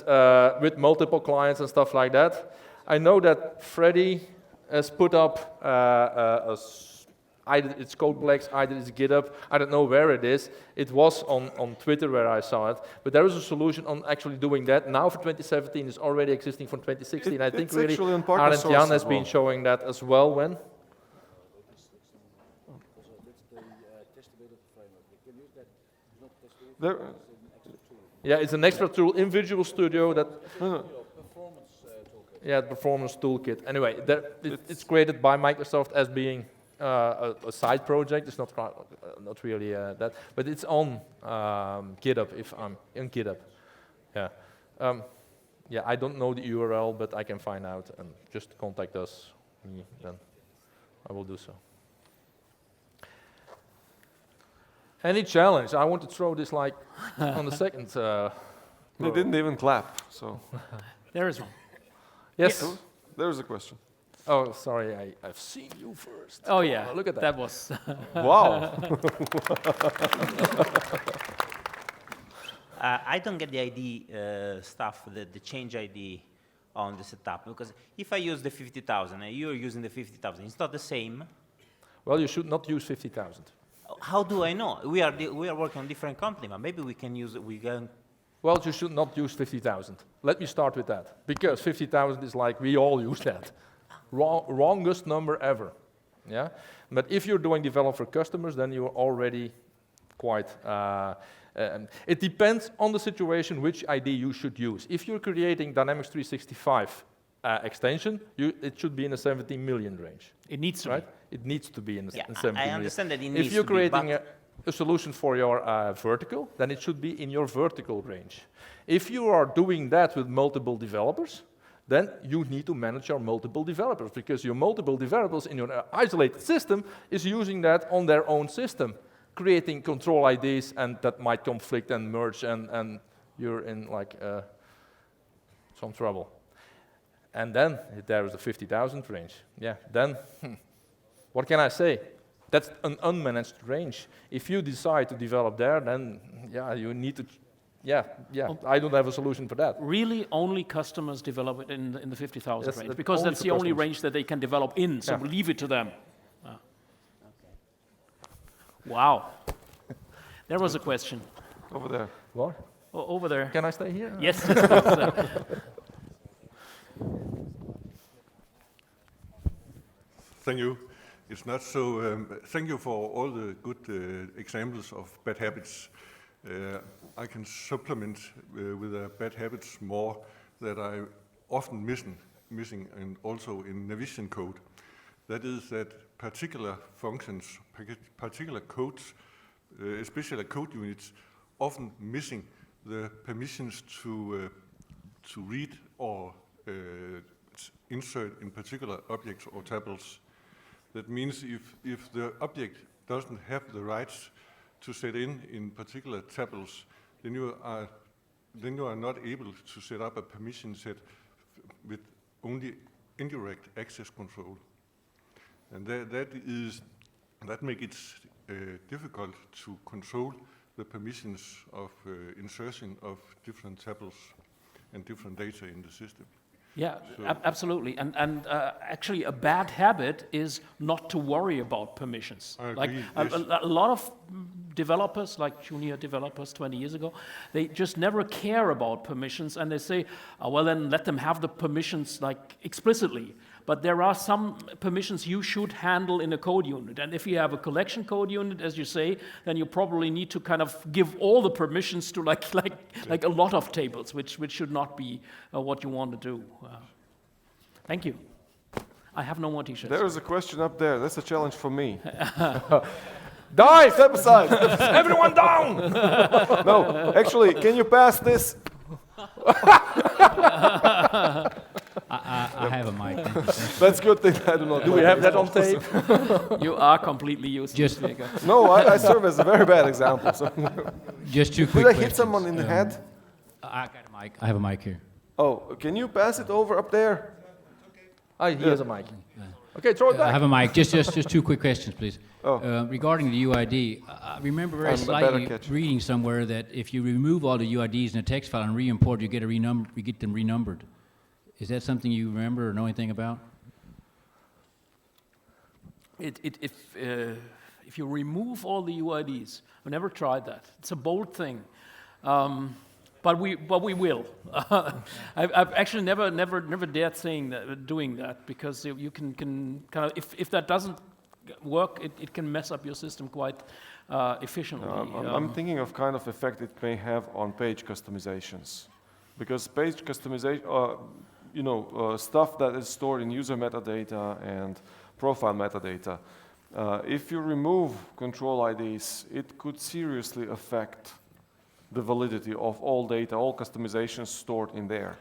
with multiple clients and stuff like that. I know that Freddy has put up either it's Codeplex, either it's GitHub. I don't know where it is. It was on Twitter where I saw it. But there is a solution on actually doing that. Now for 2017, it's already existing from 2016. I think really Arend Jan has been showing that as well. When? Yeah, it's an extra tool in Visual Studio that. Yeah, the performance toolkit. Anyway, it's created by Microsoft as being a side project. It's not really that, but it's on GitHub. If I'm in GitHub, yeah, yeah. I don't know the URL, but I can find out and just contact us. Then I will do so. Any challenge? I want to throw this like on the second. They didn't even clap. So There is one. Yes. there's a question. Oh, sorry. I've seen you first. Oh yeah, look at that. That was. Wow. I don't get the ID stuff, the change ID on the setup, because if I use the 50,000 and you're using the 50,000, it's not the same. Well, you should not use 50,000. How do I know? We are working on different company, but maybe we can use Well, you should not use 50,000. Let me start with that, because 50,000 is like we all use that. Wrongest number ever. Yeah. But if you're doing develop for customers, then you're already quite. It depends on the situation which ID you should use. If you're creating Dynamics 365 extension, it should be in the 17 million range. It needs to right? It needs to be in the 17 million. I understand that it needs If you're to be, creating a solution for your vertical, then it should be in your vertical range. If you are doing that with multiple developers, then you need to manage your multiple developers, because your multiple developers in your isolated system is using that on their own system, creating control IDs, and that might conflict and merge, and you're in like some trouble. And then there is the 50,000 range. Yeah, then what can I say? That's an unmanaged range. If you decide to develop there, then yeah, you need to. Yeah. I don't have a solution for that. Really, only customers develop it in the 50,000 Yes, range, because only that's for the only customers. range that they can develop in. So Yeah. we leave it to them. Wow. There was a question. Over there. What? Over there. Can I stay here? Yes. Thank you. It's not so. Thank you for all the good examples of bad habits. I can supplement with bad habits more that I often missing, and also in Navision code. That is that particular functions, particular codes, especially code units, often missing the permissions to read or insert in particular objects or tables. That means if the object doesn't have the rights to set in particular tables, then you are not able to set up a permission set with only indirect access control, and that makes it difficult to control the permissions of insertion of different tables and different data in the system. Yeah, absolutely. And actually, a bad habit is not to worry about permissions. I Like agree, a lot of developers, like junior developers 20 years ago, they just never care about permissions, and they say, oh, well, then let them have the permissions like explicitly. But there are some permissions you should handle in a code unit. And if you have a collection code unit, as you say, then you probably need to kind of give all the permissions to like a lot of tables, which should not be what you want to do. Thank you. I have no more t-shirts. There is a question up there. That's a challenge for me. Dive! Step aside. Everyone down! No, actually, can you pass this? I have a mic. That's good thing I do not. Do we have that on tape? You are completely useless. Just- Vjeko. No, I serve as a very bad example. So. Just two quick Did I questions. hit someone in the head? I got a mic. I have a mic here. Oh, can you pass it over up there? He has a mic. Okay, throw it I back. have a mic. Just two quick questions, please. Oh. Regarding the UID, I remember very I'm a better slightly catch. reading somewhere that if you remove all the UIDs in a text file and re-import, you get them renumbered. Is that something you remember or know anything about? If you remove all the UIDs, I never tried that. It's a bold thing, but we will. I've actually never dared doing that because you can kind of if that doesn't work, it can mess up your system quite efficiently. I'm thinking of kind of effect it may have on page customizations, because page customization, stuff that is stored in user metadata and profile metadata. If you remove control IDs, it could seriously affect the validity of all data, all customizations stored in there.